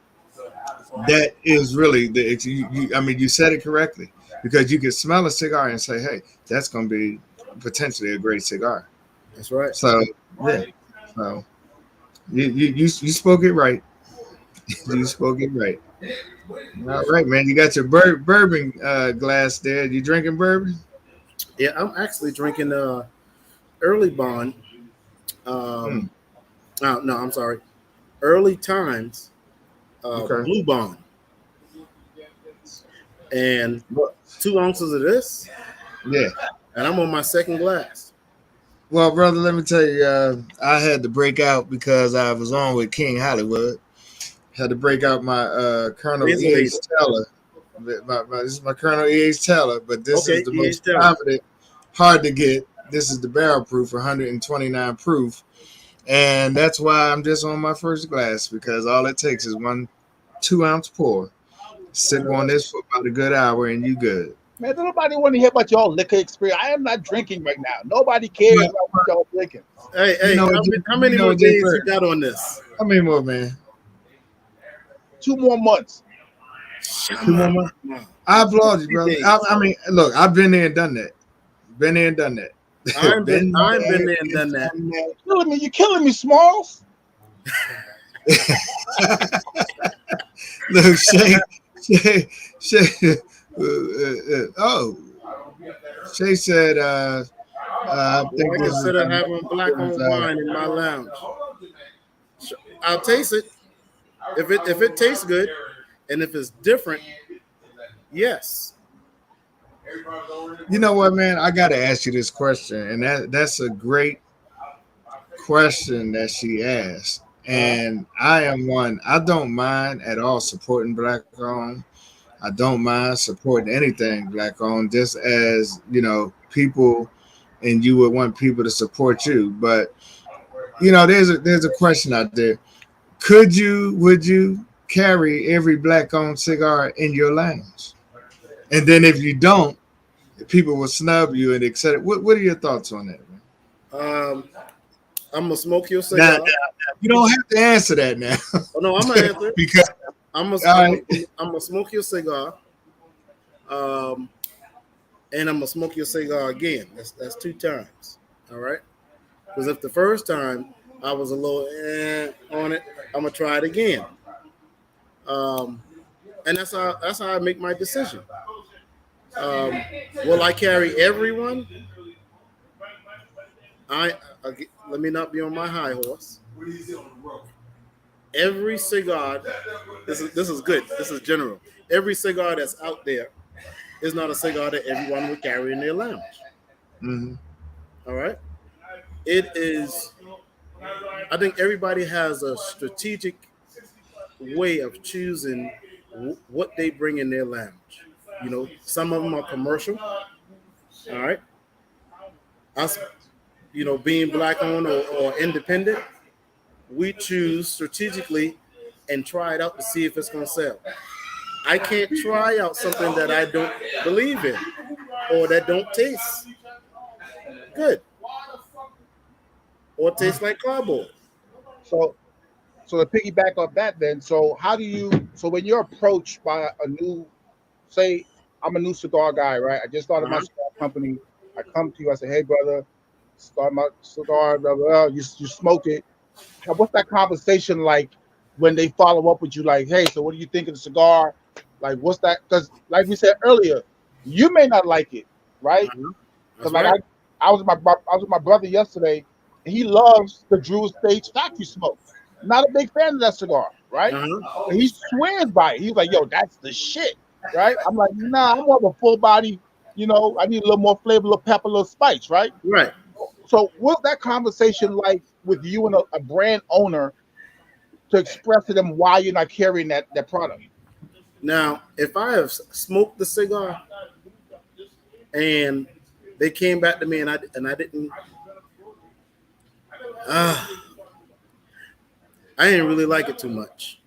that is really I mean, you said it correctly because you can smell a cigar and say, "Hey, that's going to be potentially a great cigar." That's right. So yeah, so you spoke it right. You spoke it right. All right, man. You got your bourbon glass there. You drinking bourbon? Yeah, I'm actually drinking early bond. Hmm. No, I'm sorry, early times Okay. blue bond, and Well, 2 ounces of this, yeah. and I'm on my second glass. Well, brother, let me tell you, I had to break out because I was on with King Hollywood. Had to break out my Colonel Razor E.H. Hater. Taylor. This is my Colonel E.H. Taylor, but this is Okay, the EH most Taylor. confident, hard to get. This is the barrel proof, 129 proof. And that's why I'm just on my first glass because all it takes is 1 2 ounce pour. Sip on this for about a good hour and you good. Man, nobody want to hear about your liquor experience. I am not drinking right now. Nobody cares Well, about what y'all drinking. Hey, you hey, know what? how You many know more what, Jay days you Bird? got on this? How many more, man? 2 more months. 2 more months. I applaud you, brother. I mean, look, I've been there and done that. Been there and done that. Been I'm been there there and done and that. done that. You're killing me, Smalls. Look, Shay, oh, Shay said, I Well, think I this is, consider having black on wine in my lounge. I'll taste it if it tastes good, and if it's different, yes. you know what, man? I got to ask you this question, and that's a great question that she asked. And I am one, I don't mind at all supporting black owned. I don't mind supporting anything black owned, just as people, and you would want people to support you. But there's a question out there. Would you carry every black owned cigar in your lounge? And then if you don't, people will snub you and etc. What are your thoughts on that, man? Um, I'm gonna smoke your Now, cigar. you don't have to answer that now Oh no, I'm gonna answer it. because I'm gonna all I'm right, gonna, I'm gonna smoke your cigar. Um, and I'm gonna smoke your cigar again. That's 2 times. All right. Because if the first time I was a little on it, I'm gonna try it again. Um, and that's how I make my decision. Um, will I carry everyone? Let me not be on my high horse. Every cigar, this is good. This is general. Every cigar that's out there is not a cigar that everyone would carry in their lounge. mm-hmm. All right. It is. I think everybody has a strategic way of choosing what they bring in their lounge. Some of them are commercial. All right. Us, being black owned or independent, we choose strategically and try it out to see if it's going to sell. I can't try out something that I don't believe in or that don't taste good or taste like cardboard. So, to piggyback off that, then, so how do you? So when you're approached by a new, say, I'm a new cigar guy, right? I just started my Uh-huh. cigar company. I come to you. I say, hey, brother, start my cigar. Blah, blah, blah. You smoke it. What's that conversation like when they follow up with you? Like, hey, so what do you think of the cigar? Like, what's that? Because, like we said earlier, you may not like it, right? Uh-huh. Because That's like right. I was with my brother yesterday, and he loves the Drew Estate Factory Smoke. Not a big fan of that cigar, right? Uh-huh. And he swears by it. He's like, "Yo, that's the shit," right? I'm like, "Nah, I'm more of a full body. I need a little more flavor, a little pepper, a little spice, right?" Right. So, what's that conversation like with you and a brand owner to express to them why you're not carrying that product? Now, if I have smoked the cigar and they came back to me and I didn't, uh, I didn't really like it too much,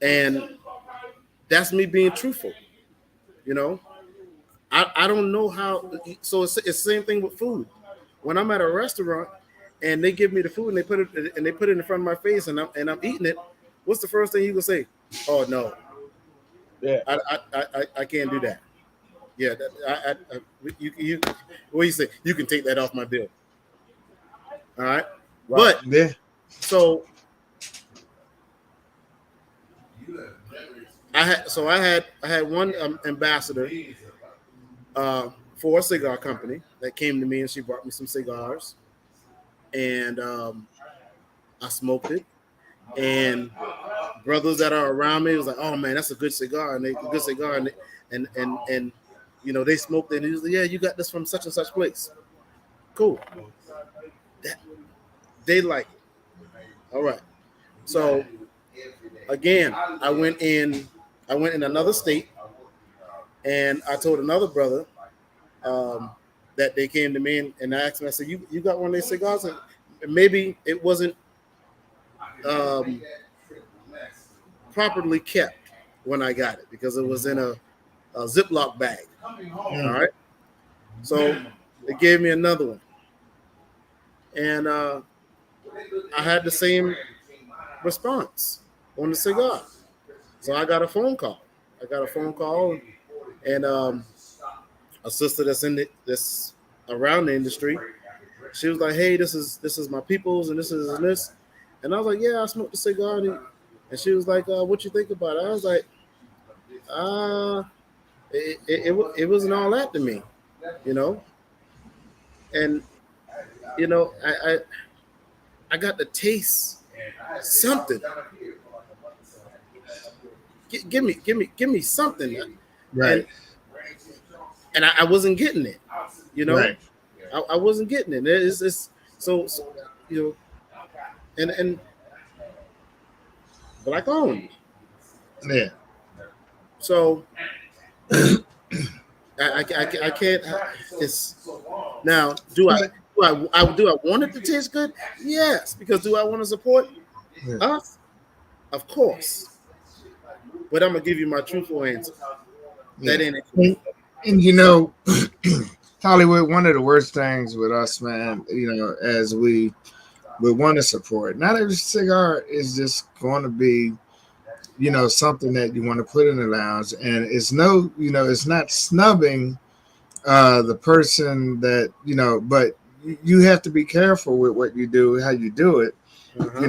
and that's me being truthful. You know, I don't know how. So it's the same thing with food. When I'm at a restaurant and they give me the food and they put it in front of my face and I'm eating it, what's the first thing you gonna say? Oh no, Yeah. I can't do that. Yeah, you what do you say? You can take that off my bill. All right, Right. but Yeah. so I had one ambassador for a cigar company that came to me and she brought me some cigars and I smoked it and brothers that are around me was like, oh man, that's a good cigar and they good cigar and you know they smoked it and he was like, yeah, you got this from such and such place. Cool. That, they like it. All right. So again, I went in another state and I told another brother that they came to me and I asked him, I said, you got one of these cigars? And maybe it wasn't um, properly kept when I got it because it was in a Ziploc bag. All right. So they gave me another one. And I had the same response on the cigar. So I got a phone call. And a sister that's this around the industry. She was like, "Hey, this is my people's, and this is and this." And I was like, "Yeah, I smoked the cigar." And she was like, "What you think about it?" I was like, it wasn't all that to me, you know." And you know, I got to taste something. Give me something. Right. And I wasn't getting it, you know. Right. I wasn't getting it. It's so you know, and black owned. Yeah. So I can't. It's now. Do I want it to taste good? Yes, because do I want to support us? Of course. But I'm gonna give you my truthful answer. That ain't it. And you know, Hollywood, one of the worst things with us, man, you know, as we want to support, not every cigar is just going to be, you know, something that you want to put in the lounge. And it's no, you know, it's not snubbing the person that, you know, but you have to be careful with what you do, how you do it. Uh-huh.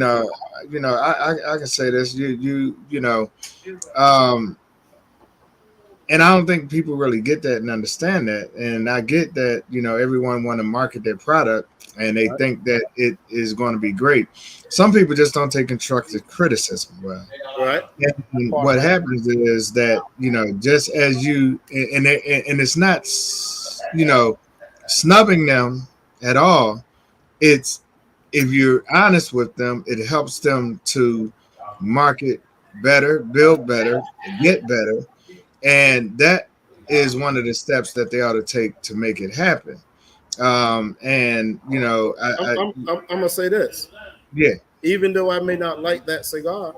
You know, I can say this, you know, and I don't think people really get that and understand that. And I get that, you know, everyone want to market their product and they think that it is going to be great. Some people just don't take constructive criticism well. Right. And what happens is that, you know, just as you, and it's not, you know, snubbing them at all. It's, if you're honest with them, it helps them to market better, build better, get better. And that is one of the steps that they ought to take to make it happen. And you know, I'm gonna say this. Yeah. Even though I may not like that cigar,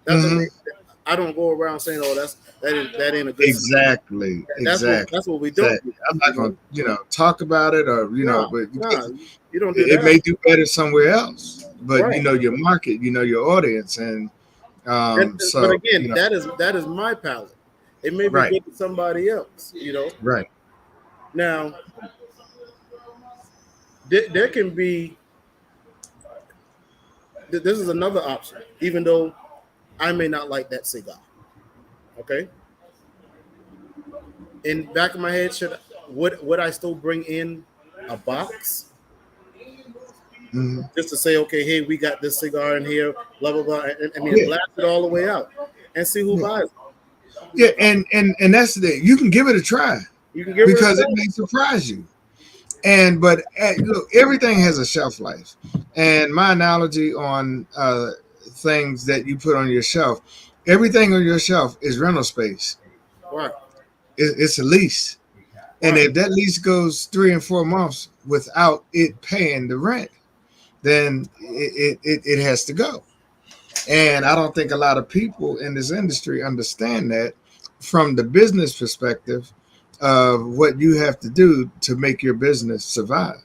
I don't go around saying, "Oh, that ain't a good." Exactly. Cigar. That's what we do. Exactly. I'm not gonna, you know, talk about it or you know, but you don't do it that. may do better somewhere else. But Right. you know your market, you know your audience, and so. But again, you know, that is my palate. It may be Right. good to somebody else, you know. Right. Now, there can be. This is another option, even though I may not like that cigar. Okay. In the back of my head, would I still bring in a box just to say, okay, hey, we got this cigar in here, blah blah blah, and then blast it all the way out and see who buys it. Yeah, and that's the thing. You can give it a try. You can give because it may surprise you. And but look, everything has a shelf life. And my analogy on things that you put on your shelf, everything on your shelf is rental space. Right. It's a lease. And if that lease goes 3 and 4 months without it paying the rent, then it has to go. And I don't think a lot of people in this industry understand that from the business perspective. of what you have to do to make your business survive.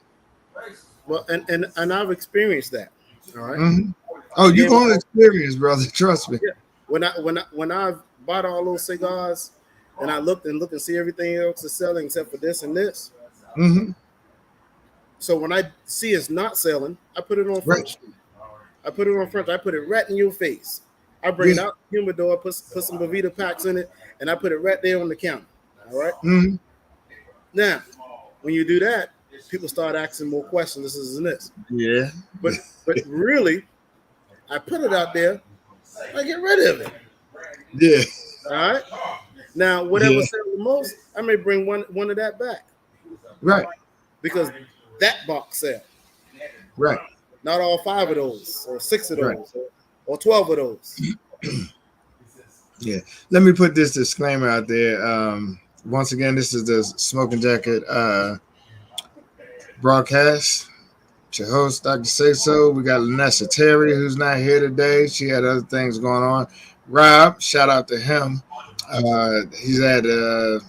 Well, and I've experienced that. All right. Mm-hmm. Oh, you're Again, going to experience, brother. Trust me. yeah. When I bought all those cigars, and I looked and see everything else is selling except for this and this. Mm-hmm. So when I see it's not selling, I put it on Right. Front Street. I put it on Front. I put it right in your face. I bring it out the humidor, put some Bovita packs in it, and I put it right there on the counter. All right. Mm-hmm. Now, when you do that, people start asking more questions. This and this. Yeah. But really, I put it out there. I get rid of it. Yeah. All right. Now, whatever Yeah. sells the most, I may bring one of that back Right. because that box sell. Right. Not all 5 of those, or 6 of those, Right. or 12 of those. Yeah. Let me put this disclaimer out there. Once again, this is the Smoking Jacket broadcast. It's your host, Dr. Sayso. We got Lenessa Terry, who's not here today. She had other things going on. Rob, shout out to him. He's at the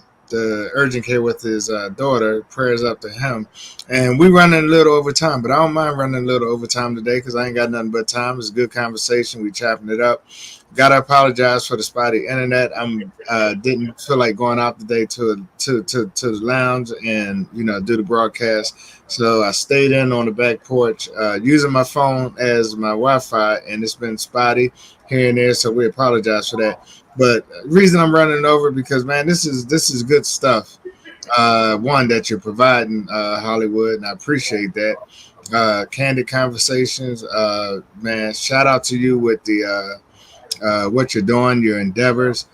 urgent care with his daughter. Prayers up to him. And we running a little overtime, but I don't mind running a little overtime today because I ain't got nothing but time. It's a good conversation. We chopping it up. Gotta apologize for the spotty internet. I'm didn't feel like going out today to the lounge and do the broadcast. So I stayed in on the back porch using my phone as my Wi-Fi, and it's been spotty here and there. So we apologize for that. But the reason I'm running over because man, this is good stuff. One that you're providing Hollywood, and I appreciate that. Candid Conversations, man. Shout out to you with the what you're doing, your endeavors.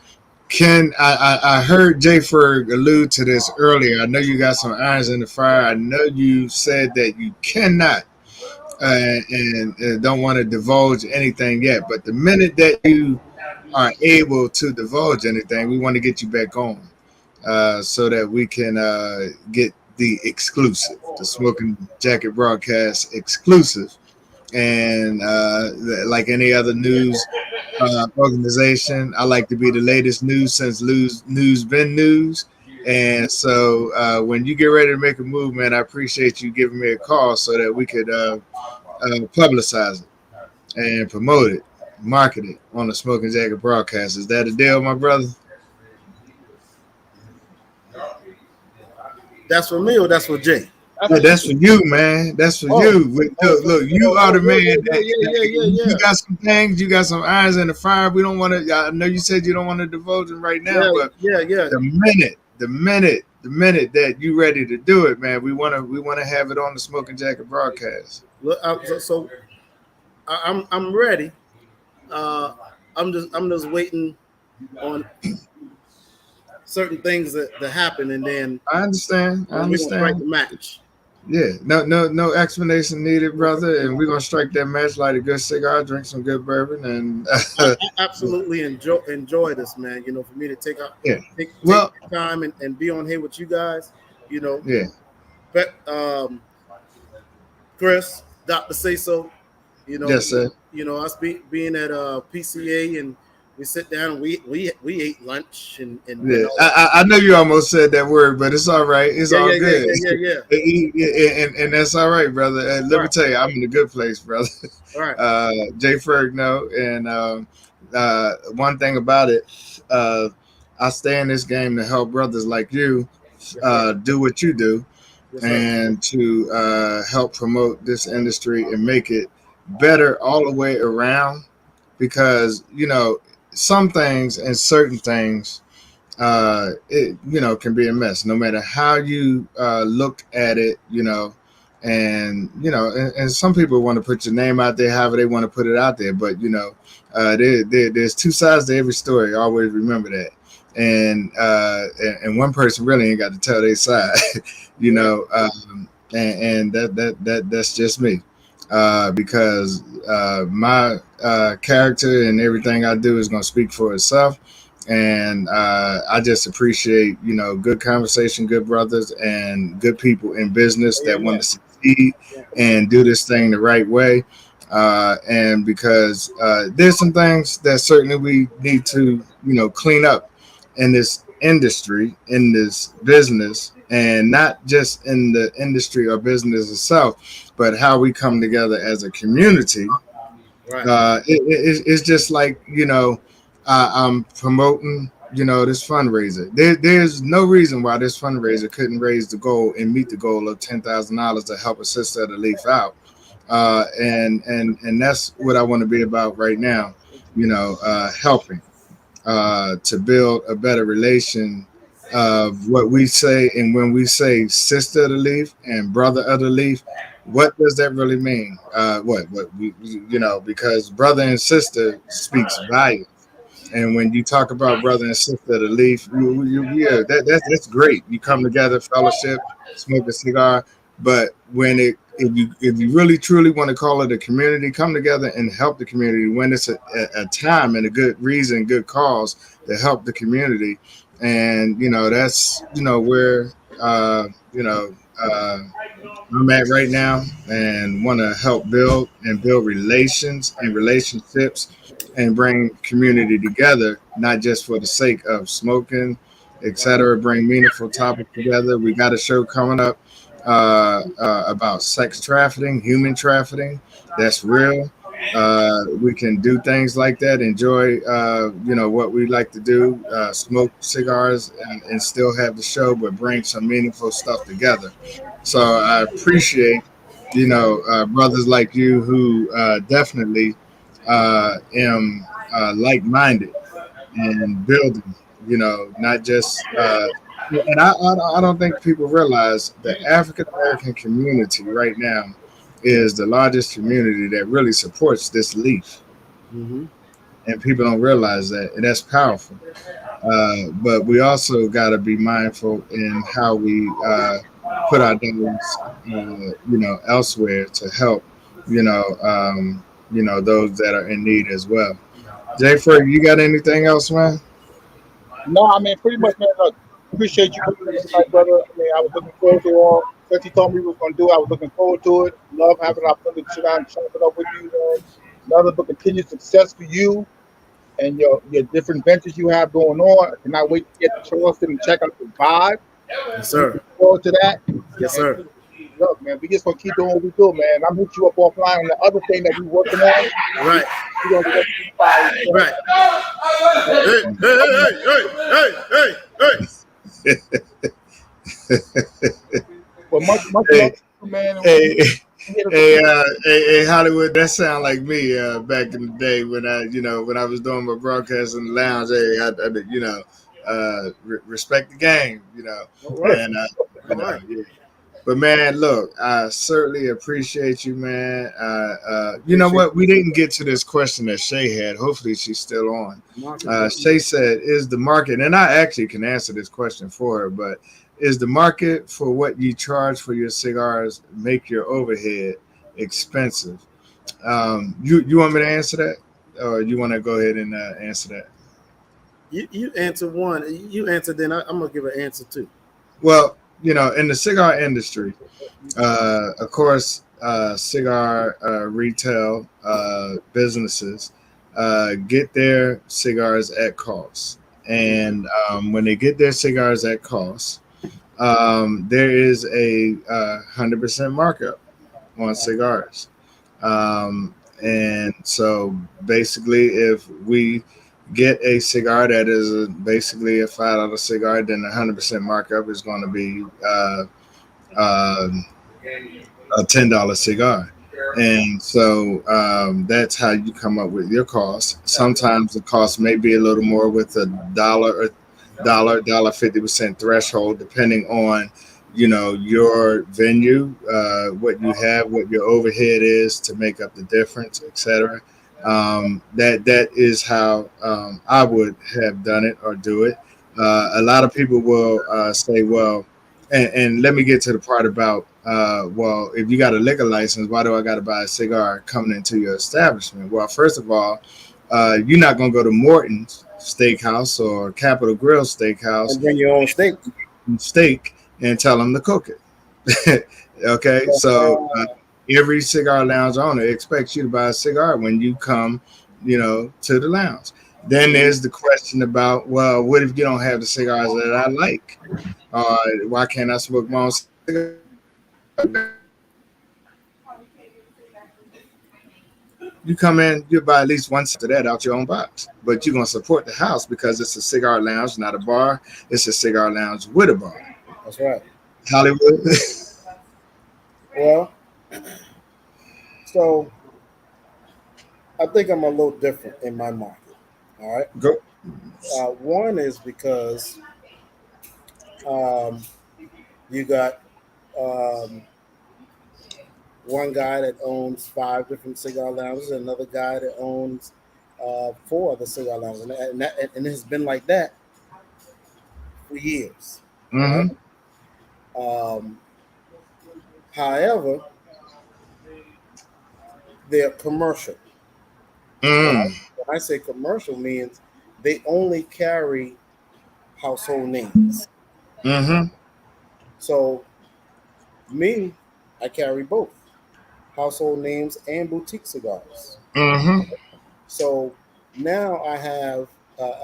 Ken, I heard Jay Ferg allude to this earlier. I know you got some irons in the fire. I know you said that you cannot and don't want to divulge anything yet. But the minute that you are able to divulge anything, we want to get you back on so that we can get the exclusive, the Smoking Jacket broadcast exclusive. And like any other news organization, I like to be the latest news since news been news. And so when you get ready to make a move, man, I appreciate you giving me a call so that we could publicize it and promote it, market it on the Smoking Jacket broadcast. Is that a deal, my brother? That's for me or that's for Jay? Yeah, that's for you, man. That's for you. Look, you are the man. Yeah. You got some things. You got some irons in the fire. We don't want to. I know you said you don't want to divulge them right now, but yeah. The minute that you ready to do it, man, we want to have it on the Smoking Jacket broadcast. Look, I'm ready. I'm just waiting on certain things that happen, and then I understand. we're gonna strike the match. Yeah, no explanation needed, brother. And we're gonna strike that match like a good cigar, drink some good bourbon, and I absolutely enjoy this, man. For me to take time and be on here with you guys, Yeah. But Chris, Dr. Sayso, Yes, sir. Us being at PCA and we sit down and we ate lunch and yeah. I know you almost said that word, but it's all right. It's all good. Yeah. And that's all right, brother. And let me tell you, I'm in a good place, brother. All right. Jay Ferg, no. And one thing about it, I stay in this game to help brothers like you do what you do, and to help promote this industry and make it better all the way around. Because some things and certain things, it can be a mess. No matter how you look at it, and some people want to put your name out there, however they want to put it out there. But there's two sides to every story. Always remember that. And one person really ain't got to tell their side, and that's just me. Because my character and everything I do is going to speak for itself. And I just appreciate, good conversation, good brothers, and good people in business that want to succeed and do this thing the right way. And because there's some things that certainly we need to, clean up in this industry, in this business, and not just in the industry or business itself, but how we come together as a community. Right. It's just like, I'm promoting, this fundraiser. There's no reason why this fundraiser couldn't raise the goal and meet the goal of $10,000 to help a sister of the leaf out. And that's what I want to be about right now. Helping to build a better relation of what we say. And when we say sister of the leaf and brother of the leaf, what does that really mean? What we, because brother and sister speaks volume. And when you talk about brother and sister of the leaf, yeah, that's great. You come together, fellowship, smoke a cigar. But if you really truly want to call it a community, come together and help the community when it's a time and a good reason, good cause to help the community. And that's where I'm at right now, and want to help build relations and relationships and bring community together, not just for the sake of smoking, etc. Bring meaningful topics together. We got a show coming up about sex trafficking, human trafficking. That's real. We can do things like that. Enjoy, what we like to do. Smoke cigars and still have the show, but bring some meaningful stuff together. So I appreciate, brothers like you who definitely am like-minded and building. Not just. And I don't think people realize the African American community right now is the largest community that really supports this leaf, Mm-hmm. and people don't realize that, and that's powerful. But we also got to be mindful in how we put our dollars, elsewhere to help, those that are in need as well. Jay Ferg, you got anything else, man? No, I mean, pretty much, man. Look, appreciate you, my brother. I mean, I was looking forward to all. Since he told me he was going to do it, I was looking forward to it. Love having an opportunity to sit down and chop it up with you, man. Another but continued success for you and your different ventures you have going on. I cannot wait to get to Charleston and check out the vibe. Yes, sir. Looking forward to that. Yes, sir. Look, man, we just gonna keep doing what we do, man. I'm hit you up offline on the other thing that we working on. Right. We're gonna get you Right. Hey. Well, much Hey, love, man. hey, hey, Hollywood, that sound like me back in the day when I was doing my broadcast in the lounge. Hey, respect the game, Right. and Right. yeah. But man, look, I certainly appreciate you, man. You know what? We didn't get to this question that Shay had. Hopefully, she's still on. Shay said, "Is the market?" And I actually can answer this question for her, but is the market for what you charge for your cigars make your overhead expensive? You want me to answer that, or you want to go ahead and answer that? You answer one. You answer, then I'm gonna give an answer too. Well, in the cigar industry, of course, cigar retail businesses get their cigars at cost. And when they get their cigars at cost, there is a 100% markup on cigars. And so basically, if we get a cigar that is basically a $5 cigar, then the 100% markup is going to be a $10 cigar. And so that's how you come up with your cost. Sometimes the cost may be a little more with a dollar 50% threshold, depending on your venue, what you have, what your overhead is to make up the difference, etc. That is how I would have done it or do it. A lot of people will say, well, and let me get to the part about, well, if you got a liquor license, why do I got to buy a cigar coming into your establishment? Well, first of all, you're not going to go to Morton's Steakhouse or Capitol Grill Steakhouse And bring your own steak. and tell them to cook it. Okay, so every cigar lounge owner expects you to buy a cigar when you come, to the lounge. Then there's the question about, well, what if you don't have the cigars that I like? Why can't I smoke my own cigar? You come in, you buy at least one of that out your own box, but you're gonna support the house because it's a cigar lounge, not a bar. It's a cigar lounge with a bar. That's right. Hollywood. Well, so I think I'm a little different in my market. All right. Go. One is because um, you got um, one guy that owns 5 different cigar lounges, and another guy that owns 4 other cigar lounges, and it's been like that for years. Right? Mm-hmm. Um, however, they're commercial. Mm. When I say commercial, means they only carry household names. Mm-hmm. So me, I carry both household names and boutique cigars. Mm-hmm. So now I have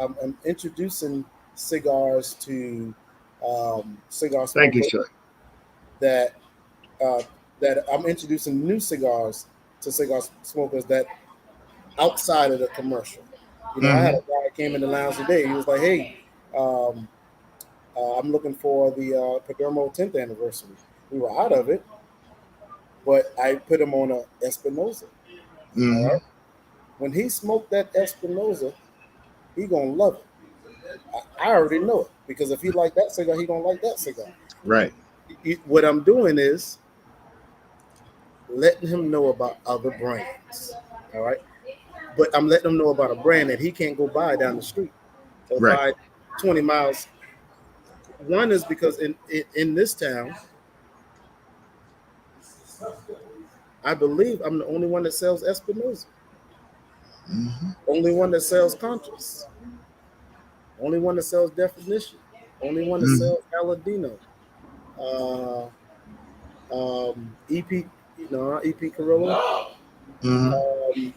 I'm introducing cigars to cigar Thank you, smokers sir. that uh, that I'm introducing new cigars to cigar smokers that outside of the commercial. You know, I had Mm-hmm. a guy that came in the lounge today. He was like, "Hey, um, I'm looking for the Padermo 10th anniversary." We were out of it, but I put him on a Espinosa. All Mm-hmm. right. When he smoked that Espinosa, he gonna love it. I already know it because if he like that cigar, he gonna like that cigar. Right. What I'm doing is letting him know about other brands. All right. But I'm letting him know about a brand that he can't go buy down the street or Right. buy 20 miles. One is because in this town, I believe I'm the only one that sells Espinosa, Mm-hmm. only one that sells Contras, only one that sells Definition, only one that Mm-hmm. sells Aladino, uh, EP, EP Corolla. Mm-hmm. Um,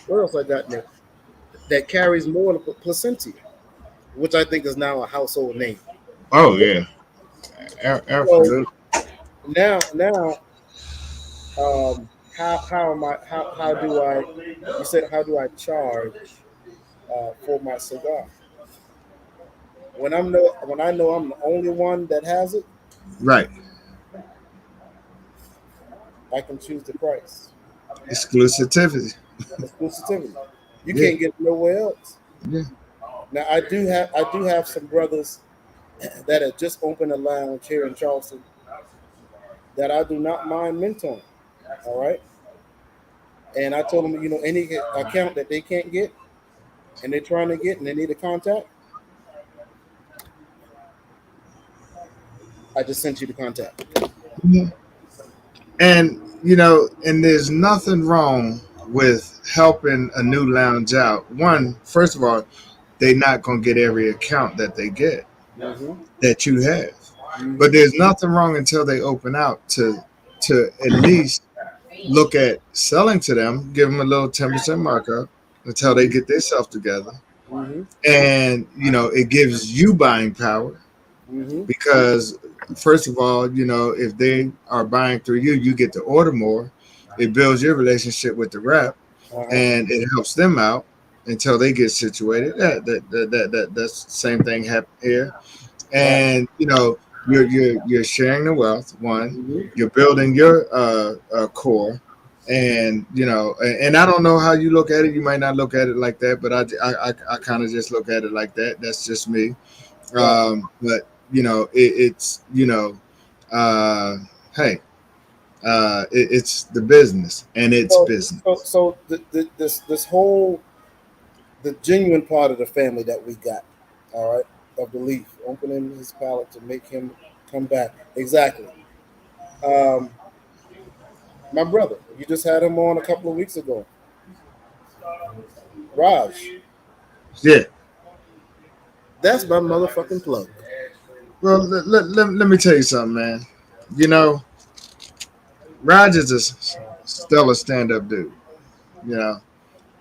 what else I got there that carries more than Placentia, which I think is now a household name. Oh yeah. So Absolutely. now, how am I? How do I? You said how do I charge for my cigar? When I know I'm the only one that has it, Right. I can choose the price. Exclusivity. Exclusivity. You Yeah. can't get it nowhere else. Yeah. Now I do have some brothers that have just opened a lounge here in Charleston that I do not mind mentoring. All right, and I told them, any account that they can't get and they're trying to get and they need a contact, I just sent you the contact. Mhm. And and there's nothing wrong with helping a new lounge out. One, first of all, they're not gonna get every account that they get Mm-hmm. that you have. But Mm-hmm. there's nothing wrong until they open out to at least look at selling to them, give them a little 10% markup until they get themselves together. Mm-hmm. And it gives you buying power Mm-hmm. because first of all, if they are buying through you, you get to order more. It builds your relationship with the rep, Uh-huh. and it helps them out until they get situated. That's the same thing happen here. Right. And you're sharing the wealth. One, Mm-hmm. you're building your core, and and I don't know how you look at it. You might not look at it like that, but I kind of just look at it like that. That's just me. Right. But it's uh, hey, it's the business, and it's So business. this whole the genuine part of the family that we got, all right, of belief, opening his palate to make him come back. Exactly. Um, my brother, you just had him on a couple of weeks ago. Raj, Yeah. that's my motherfucking plug. Well, let me tell you something, man. You know, Raj is a stellar stand-up dude. You know,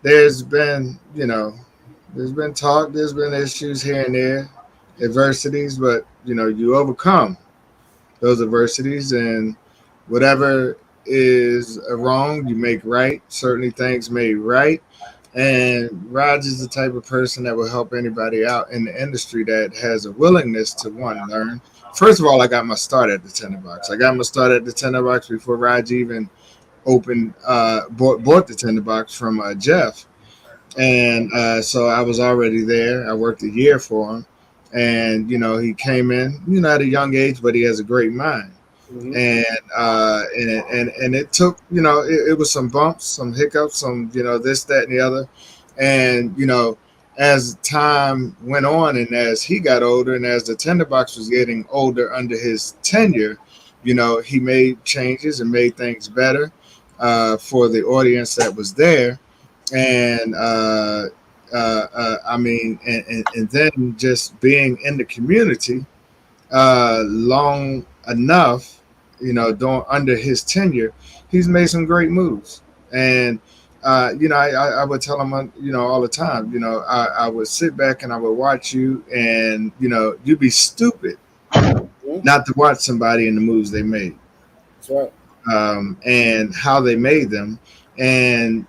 there's been, there's been talk, there's been issues here and there, adversities, but you overcome those adversities, and whatever is wrong, you make right. Certainly things made right. And Raj is the type of person that will help anybody out in the industry that has a willingness to one learn. First of all, I got my start at the tinderbox. I got my start at the tinderbox before Raj even opened bought the tinderbox from Jeff, and so I was already there. I worked a year for him, and he came in, at a young age, but he has a great mind. Mhm. And it took, it was some bumps, some hiccups, some this, that, and the other, and as time went on, and as he got older, and as the tinderbox was getting older under his tenure, he made changes and made things better for the audience that was there, and I mean, and then just being in the community long enough, doing under his tenure, he's made some great moves. And I would tell him, all the time, I would sit back and I would watch you, and you'd be stupid Mhm. not to watch somebody in the moves they made, That's right. and how they made them, and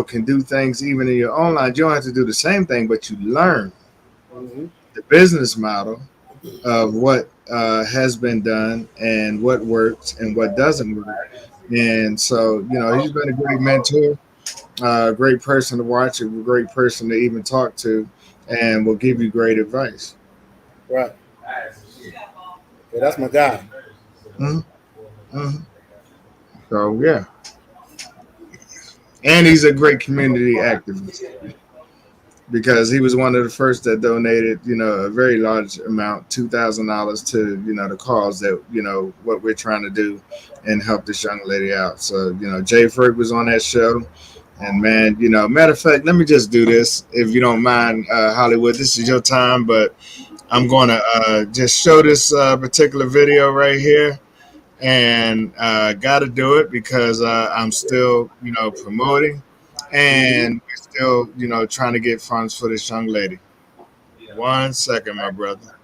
can do things even in your own line. You don't have to do the same thing, but you learn Hmm. the business model of what has been done and what works and what doesn't work. And so, he's been a great mentor, a great person to watch, a great person to even talk to, and will give you great advice. Right. Yeah, that's my guy. Mhm, mhm. So, yeah. And he's a great community activist because he was one of the first that donated, a very large amount, $2,000 to, the cause that, what we're trying to do and help this young lady out. So, Jay Ferg was on that show. And man, matter of fact, let me just do this if you don't mind, Hollywood. This is your time, but I'm going to just show this particular video right here. And got to do it because I'm still, promoting, Hmm. and we're still, trying to get funds for this young lady. One second, my brother.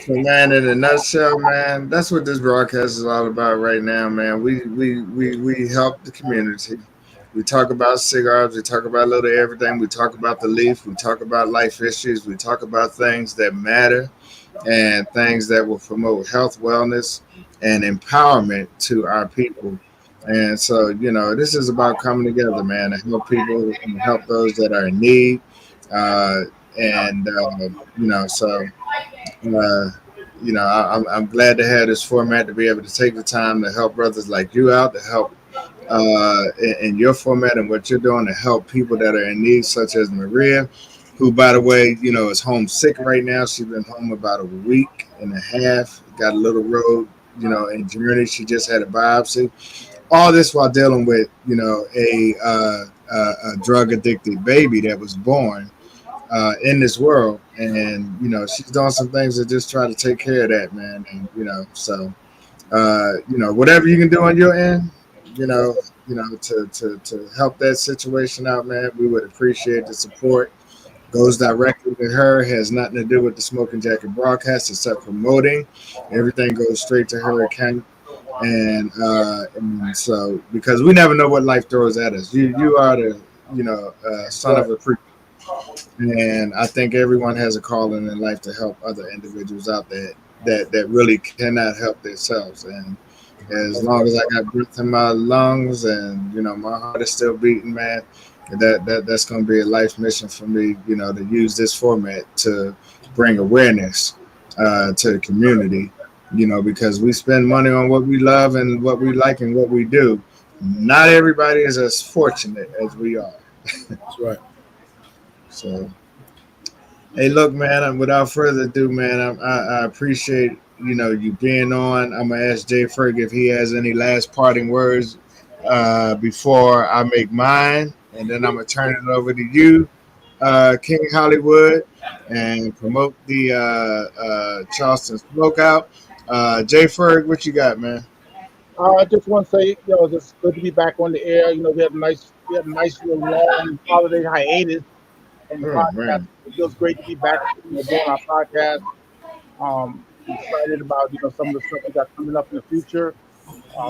So, man, in a nutshell, man, that's what this broadcast is all about right now, man. We help the community. We talk about cigars. We talk about a little everything. We talk about the leaf. We talk about life issues. We talk about things that matter and things that will promote health, wellness, and empowerment to our people. And so, this is about coming together, man, to help people and help those that are in need. Uh, and, so uh, I'm glad to have this format to be able to take the time to help brothers like you out, to help in your format and what you're doing to help people that are in need, such as Maria, who, by the way, is homesick right now. She's been home about a week and a half, got a little road, in journey. She just had a biopsy. All this while dealing with, a drug addicted baby that was born in this world, and she's doing some things to just try to take care of that, man. And so whatever you can do on your end, to help that situation out, man, we would appreciate the support. Goes directly to her, has nothing to do with the Smoking Jacket broadcast except promoting. Everything goes straight to her account. And so because we never know what life throws at us. You are the son Right. of a preacher, and I think everyone has a calling in life to help other individuals out there that really cannot help themselves. And as long as I got breath in my lungs and my heart is still beating, man, that's going to be a life mission for me. To use this format to bring awareness to the community. Because we spend money on what we love and what we like and what we do. Not everybody is as fortunate as we are. That's right. So, hey, look, man. Without further ado, man, I appreciate you being on. I'm gonna ask Jay Ferg if he has any last parting words before I make mine, and then I'm gonna turn it over to you, King Hollywood, and promote the Charleston Smokeout. Jay Ferg, what you got, man? I just want to say, it's good to be back on the air. We had a nice little long holiday hiatus from the Oh podcast. man, It feels great to be back, doing our podcast. I'm excited about some of the stuff we got coming up in the future.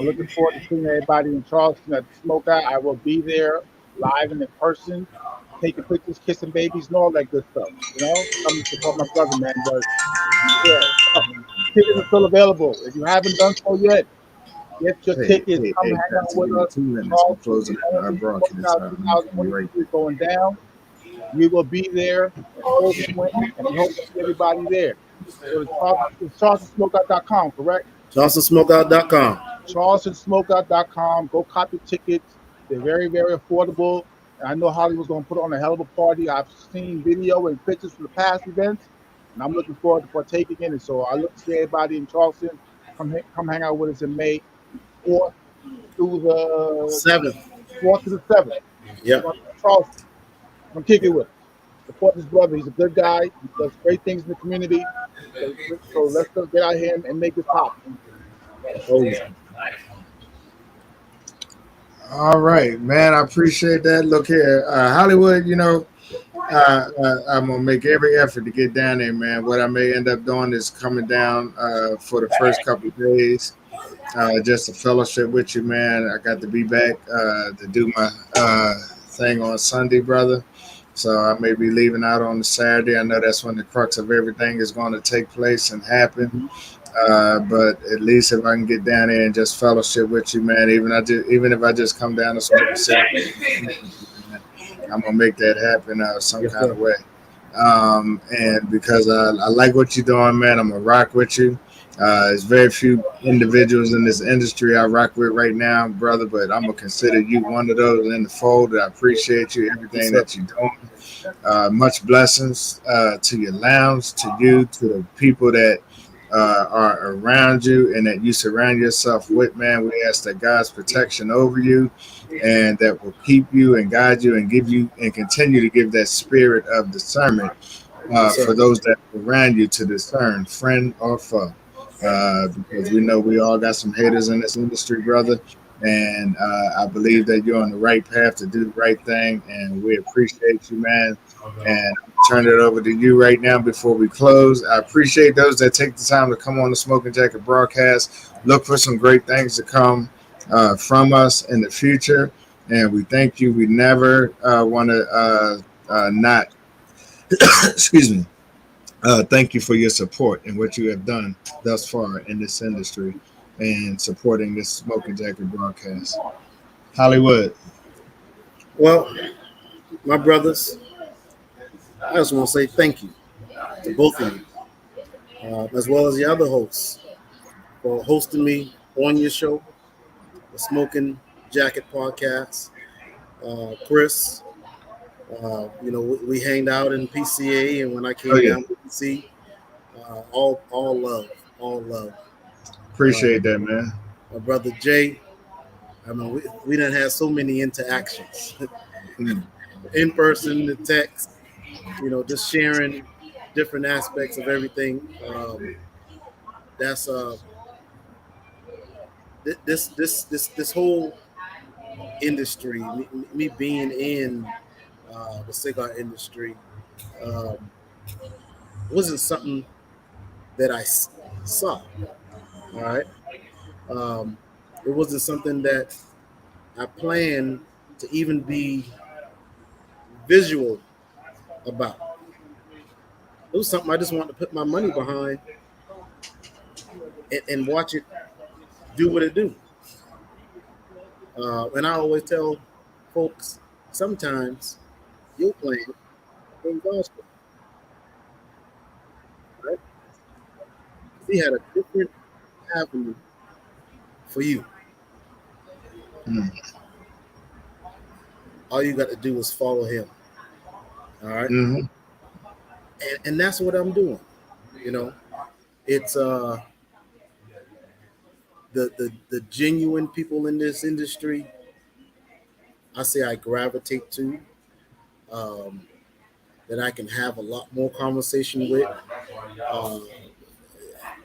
Looking forward to seeing everybody in Charleston at the Smokeout. I will be there live and in person, taking pictures, kissing babies, and all that good stuff. Come to support my brother, man. But yeah, tickets are still available. If you haven't done so yet, get your tickets. Come hang out Pastor, with give me us. 2 minutes. I'm Charleston closing our only broadcast Smokeout out. I'll be right 2022 is going down. We will be there in full swing, and we hope to see everybody there. So it's charlestonsmokeout.com, correct? CharlestonSmokeout.com. charlestonsmokeout.com. Go copy tickets. They're very, very affordable. And I know Hollywood's going to put on a hell of a party. I've seen video and pictures from the past events, and I'm looking forward to partaking in it. So I look to see everybody in Charleston. Come hang out with us in May 4th through the 7th. 4th to the 7th. Yep. Charleston, come kick it with us. Support his brother. He's a good guy. He does great things in the community. So let's go get out here and make this pop. Oh yeah. All right, man. I appreciate that. Look here, Hollywood. I'm gonna make every effort to get down there, man. What I may end up doing is coming down for the first couple of days, just to fellowship with you, man. I got to be back to do my thing on Sunday, brother. So I may be leaving out on the Saturday. I know that's when the crux of everything is going to take place and happen. But at least if I can get down there and just fellowship with you, man, even if I just come down to smoke a cigarette, I'm gonna make that happen some Yes, kind sir. of way. And because I like what you're doing, man, I'm gonna rock with you. There's very few individuals in this industry I rock with right now, brother, but I'm gonna consider you one of those in the fold. I appreciate you, Yes, everything sir. that you're doing. Much blessings to your lounge, to you, to the people that are around you and that you surround yourself with, man. We ask that God's protection over you and that will keep you and guide you and give you and continue to give that spirit of discernment Yes, for sir. those that are around you to discern friend or foe. Because we know we all got some haters in this industry, brother. And I believe that you're on the right path to do the right thing. And we appreciate you, man. And turn it over to you right now before we close. I appreciate those that take the time to come on the Smoking Jacket broadcast. Look for some great things to come from us in the future. And we thank you. We never want to not, excuse me, thank you for your support and what you have done thus far in this industry and supporting this Smoking Jacket broadcast. Hollywood. Well, my brothers, I just want to say thank you to both of you, as well as the other hosts, for hosting me on your show, the Smoking Jacket podcast. Chris, we hanged out in PCA, and when I Oh, came yeah. down to DC, all love, all love. Appreciate that, man. My brother Jay, I mean, we done had so many interactions, Mm. in person, the text, just sharing different aspects of everything. That's this whole industry, me being in the cigar industry, um, wasn't something that I saw. All right, It wasn't something that I planned to even be visual about. It was something I just wanted to put my money behind and watch it do what it do. And I always tell folks, sometimes your plan ain't God's plan, right? He had a different avenue for you. Mm. All you got to do is follow him. All right. Mm-hmm. And that's what I'm doing. You know, it's the genuine people in this industry. I say I gravitate to, um, that I can have a lot more conversation with, uh,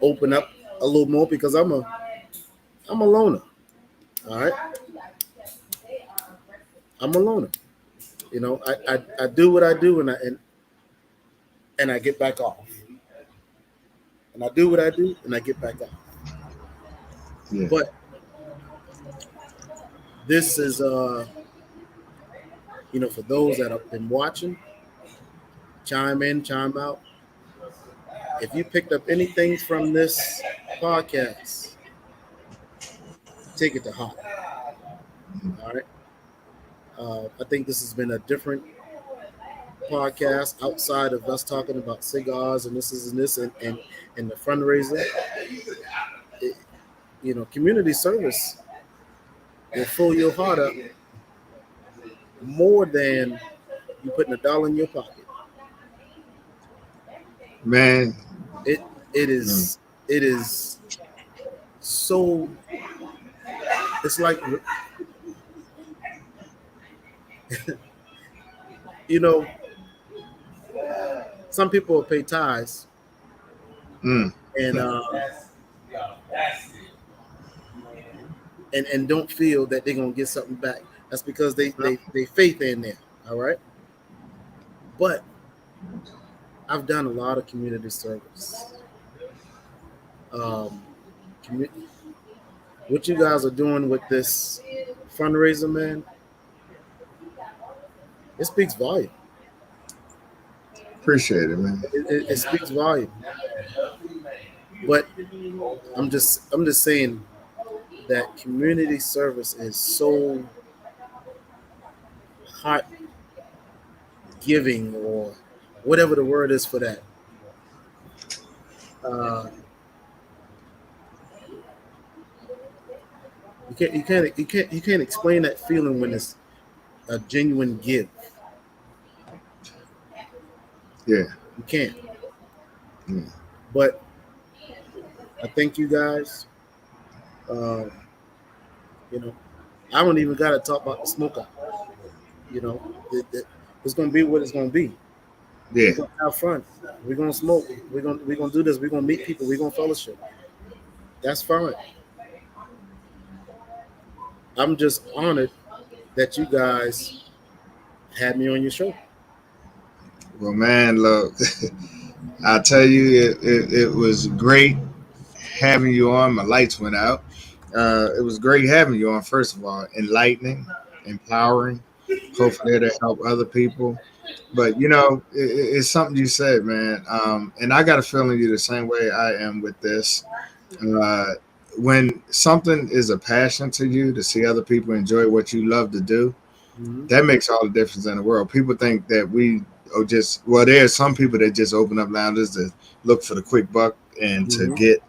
open up a little more because I'm a loner. All right, I'm a loner. You know, I do what I do and I get back off. And I do what I do and I get back off. Yeah. But this is for those that have been watching, chime in, chime out. If you picked up anything from this podcast, take it to heart. All right. I think this has been a different podcast outside of us talking about cigars and this and the fundraiser. Community service will fill your heart up more than you putting $1 in your pocket. Man, it is so. It's like some people will pay tithes mm. and and don't feel that they're gonna get something back. That's because they faith in there. All right. But I've done a lot of community service. What you guys are doing with this fundraiser, man, it speaks volume. Appreciate it, man. It speaks volume. But I'm just saying that community service is so heart giving, or whatever the word is for that. You can't explain that feeling when it's a genuine give. Yeah. You can't. Yeah. But I thank you guys. I don't even got to talk about the smoke out. It's gonna be what it's gonna be. Yeah. We're gonna have fun. We're gonna smoke. We're gonna do this. We're gonna meet people. We're gonna fellowship. That's fine. I'm just honored that you guys had me on your show. Well, man, look, I tell you, it was great having you on. My lights went out. It was great having you on. First of all, enlightening, empowering. Hopefully, it'll help other people. But it's something you said, man. And I got a feeling you the same way I am with this. When something is a passion to you, to see other people enjoy what you love to do, that makes all the difference in the world. People think that there's some people that just open up lounges to look for the quick buck and to get,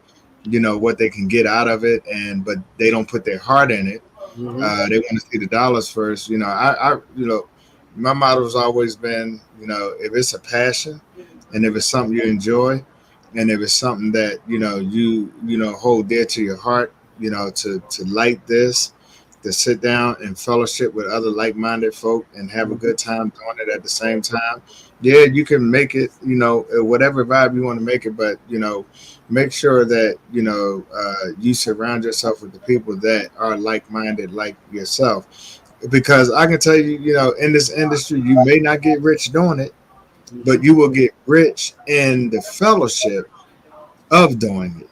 what they can get out of it, but they don't put their heart in it. They want to see the dollars first. My motto has always been, if it's a passion and if it's something you enjoy, and if it's something that you hold dear to your heart, to light this, to sit down and fellowship with other like-minded folk and have a good time doing it at the same time. Yeah, you can make it, whatever vibe you want to make it, but make sure that you surround yourself with the people that are like-minded like yourself. Because I can tell you, in this industry, you may not get rich doing it, but you will get rich in the fellowship of doing it.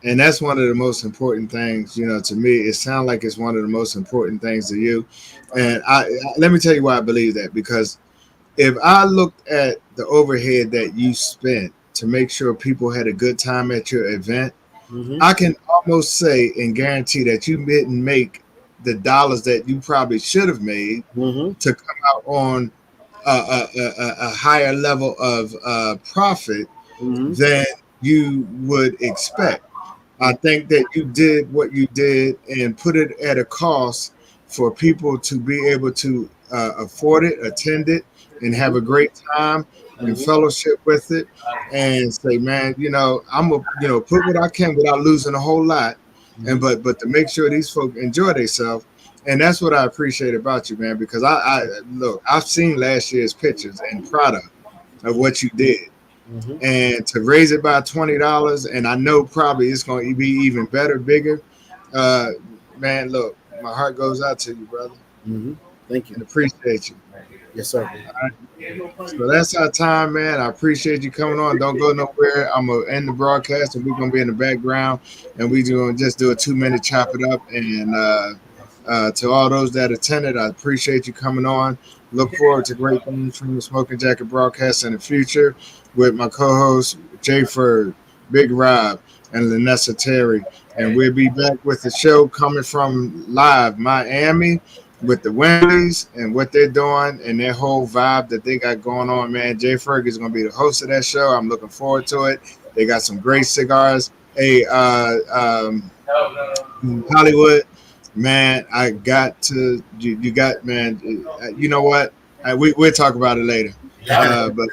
And that's one of the most important things, to me. It sounds like it's one of the most important things to you. And let me tell you why I believe that. Because if I looked at the overhead that you spent to make sure people had a good time at your event, I can almost say and guarantee that you didn't make the dollars that you probably should have made to come out on a higher level of profit than you would expect. I think that you did what you did and put it at a cost for people to be able to afford it, attend it, and have a great time and fellowship with it, and say, man, I'm gonna put what I can without losing a whole lot, and but to make sure these folks enjoy themselves. And that's what I appreciate about you, man, because I look, I've seen last year's pictures and product of what you did. And to raise it by $20, and I know probably it's going to be even better, bigger. Man, look, my heart goes out to you, brother. Thank you. And appreciate you. Yes, sir. All right. So that's our time, man. I appreciate you coming on. Don't go nowhere. I'm going to end the broadcast, and we're going to be in the background, and we're going to just do a 2-minute chop it up. And to all those that attended, I appreciate you coming on. Look forward to great things from the Smoking Jacket broadcast in the future with my co-hosts, Jay Ferg, Big Rob, and Lenessa Terry. And we'll be back with the show coming from live Miami with the Wemleys and what they're doing and their whole vibe that they got going on, man. Jay Ferg is going to be the host of that show. I'm looking forward to it. They got some great cigars. Hey, Hollywood, man, I got to, you got, man, you know what? We'll talk about it later. But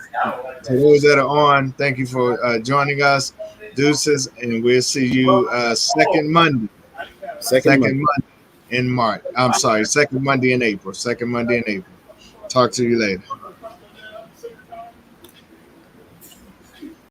to those that are on, thank you for joining us. Deuces, and we'll see you second Monday. Second Monday in March. I'm sorry, second Monday in April. Second Monday in April. Talk to you later.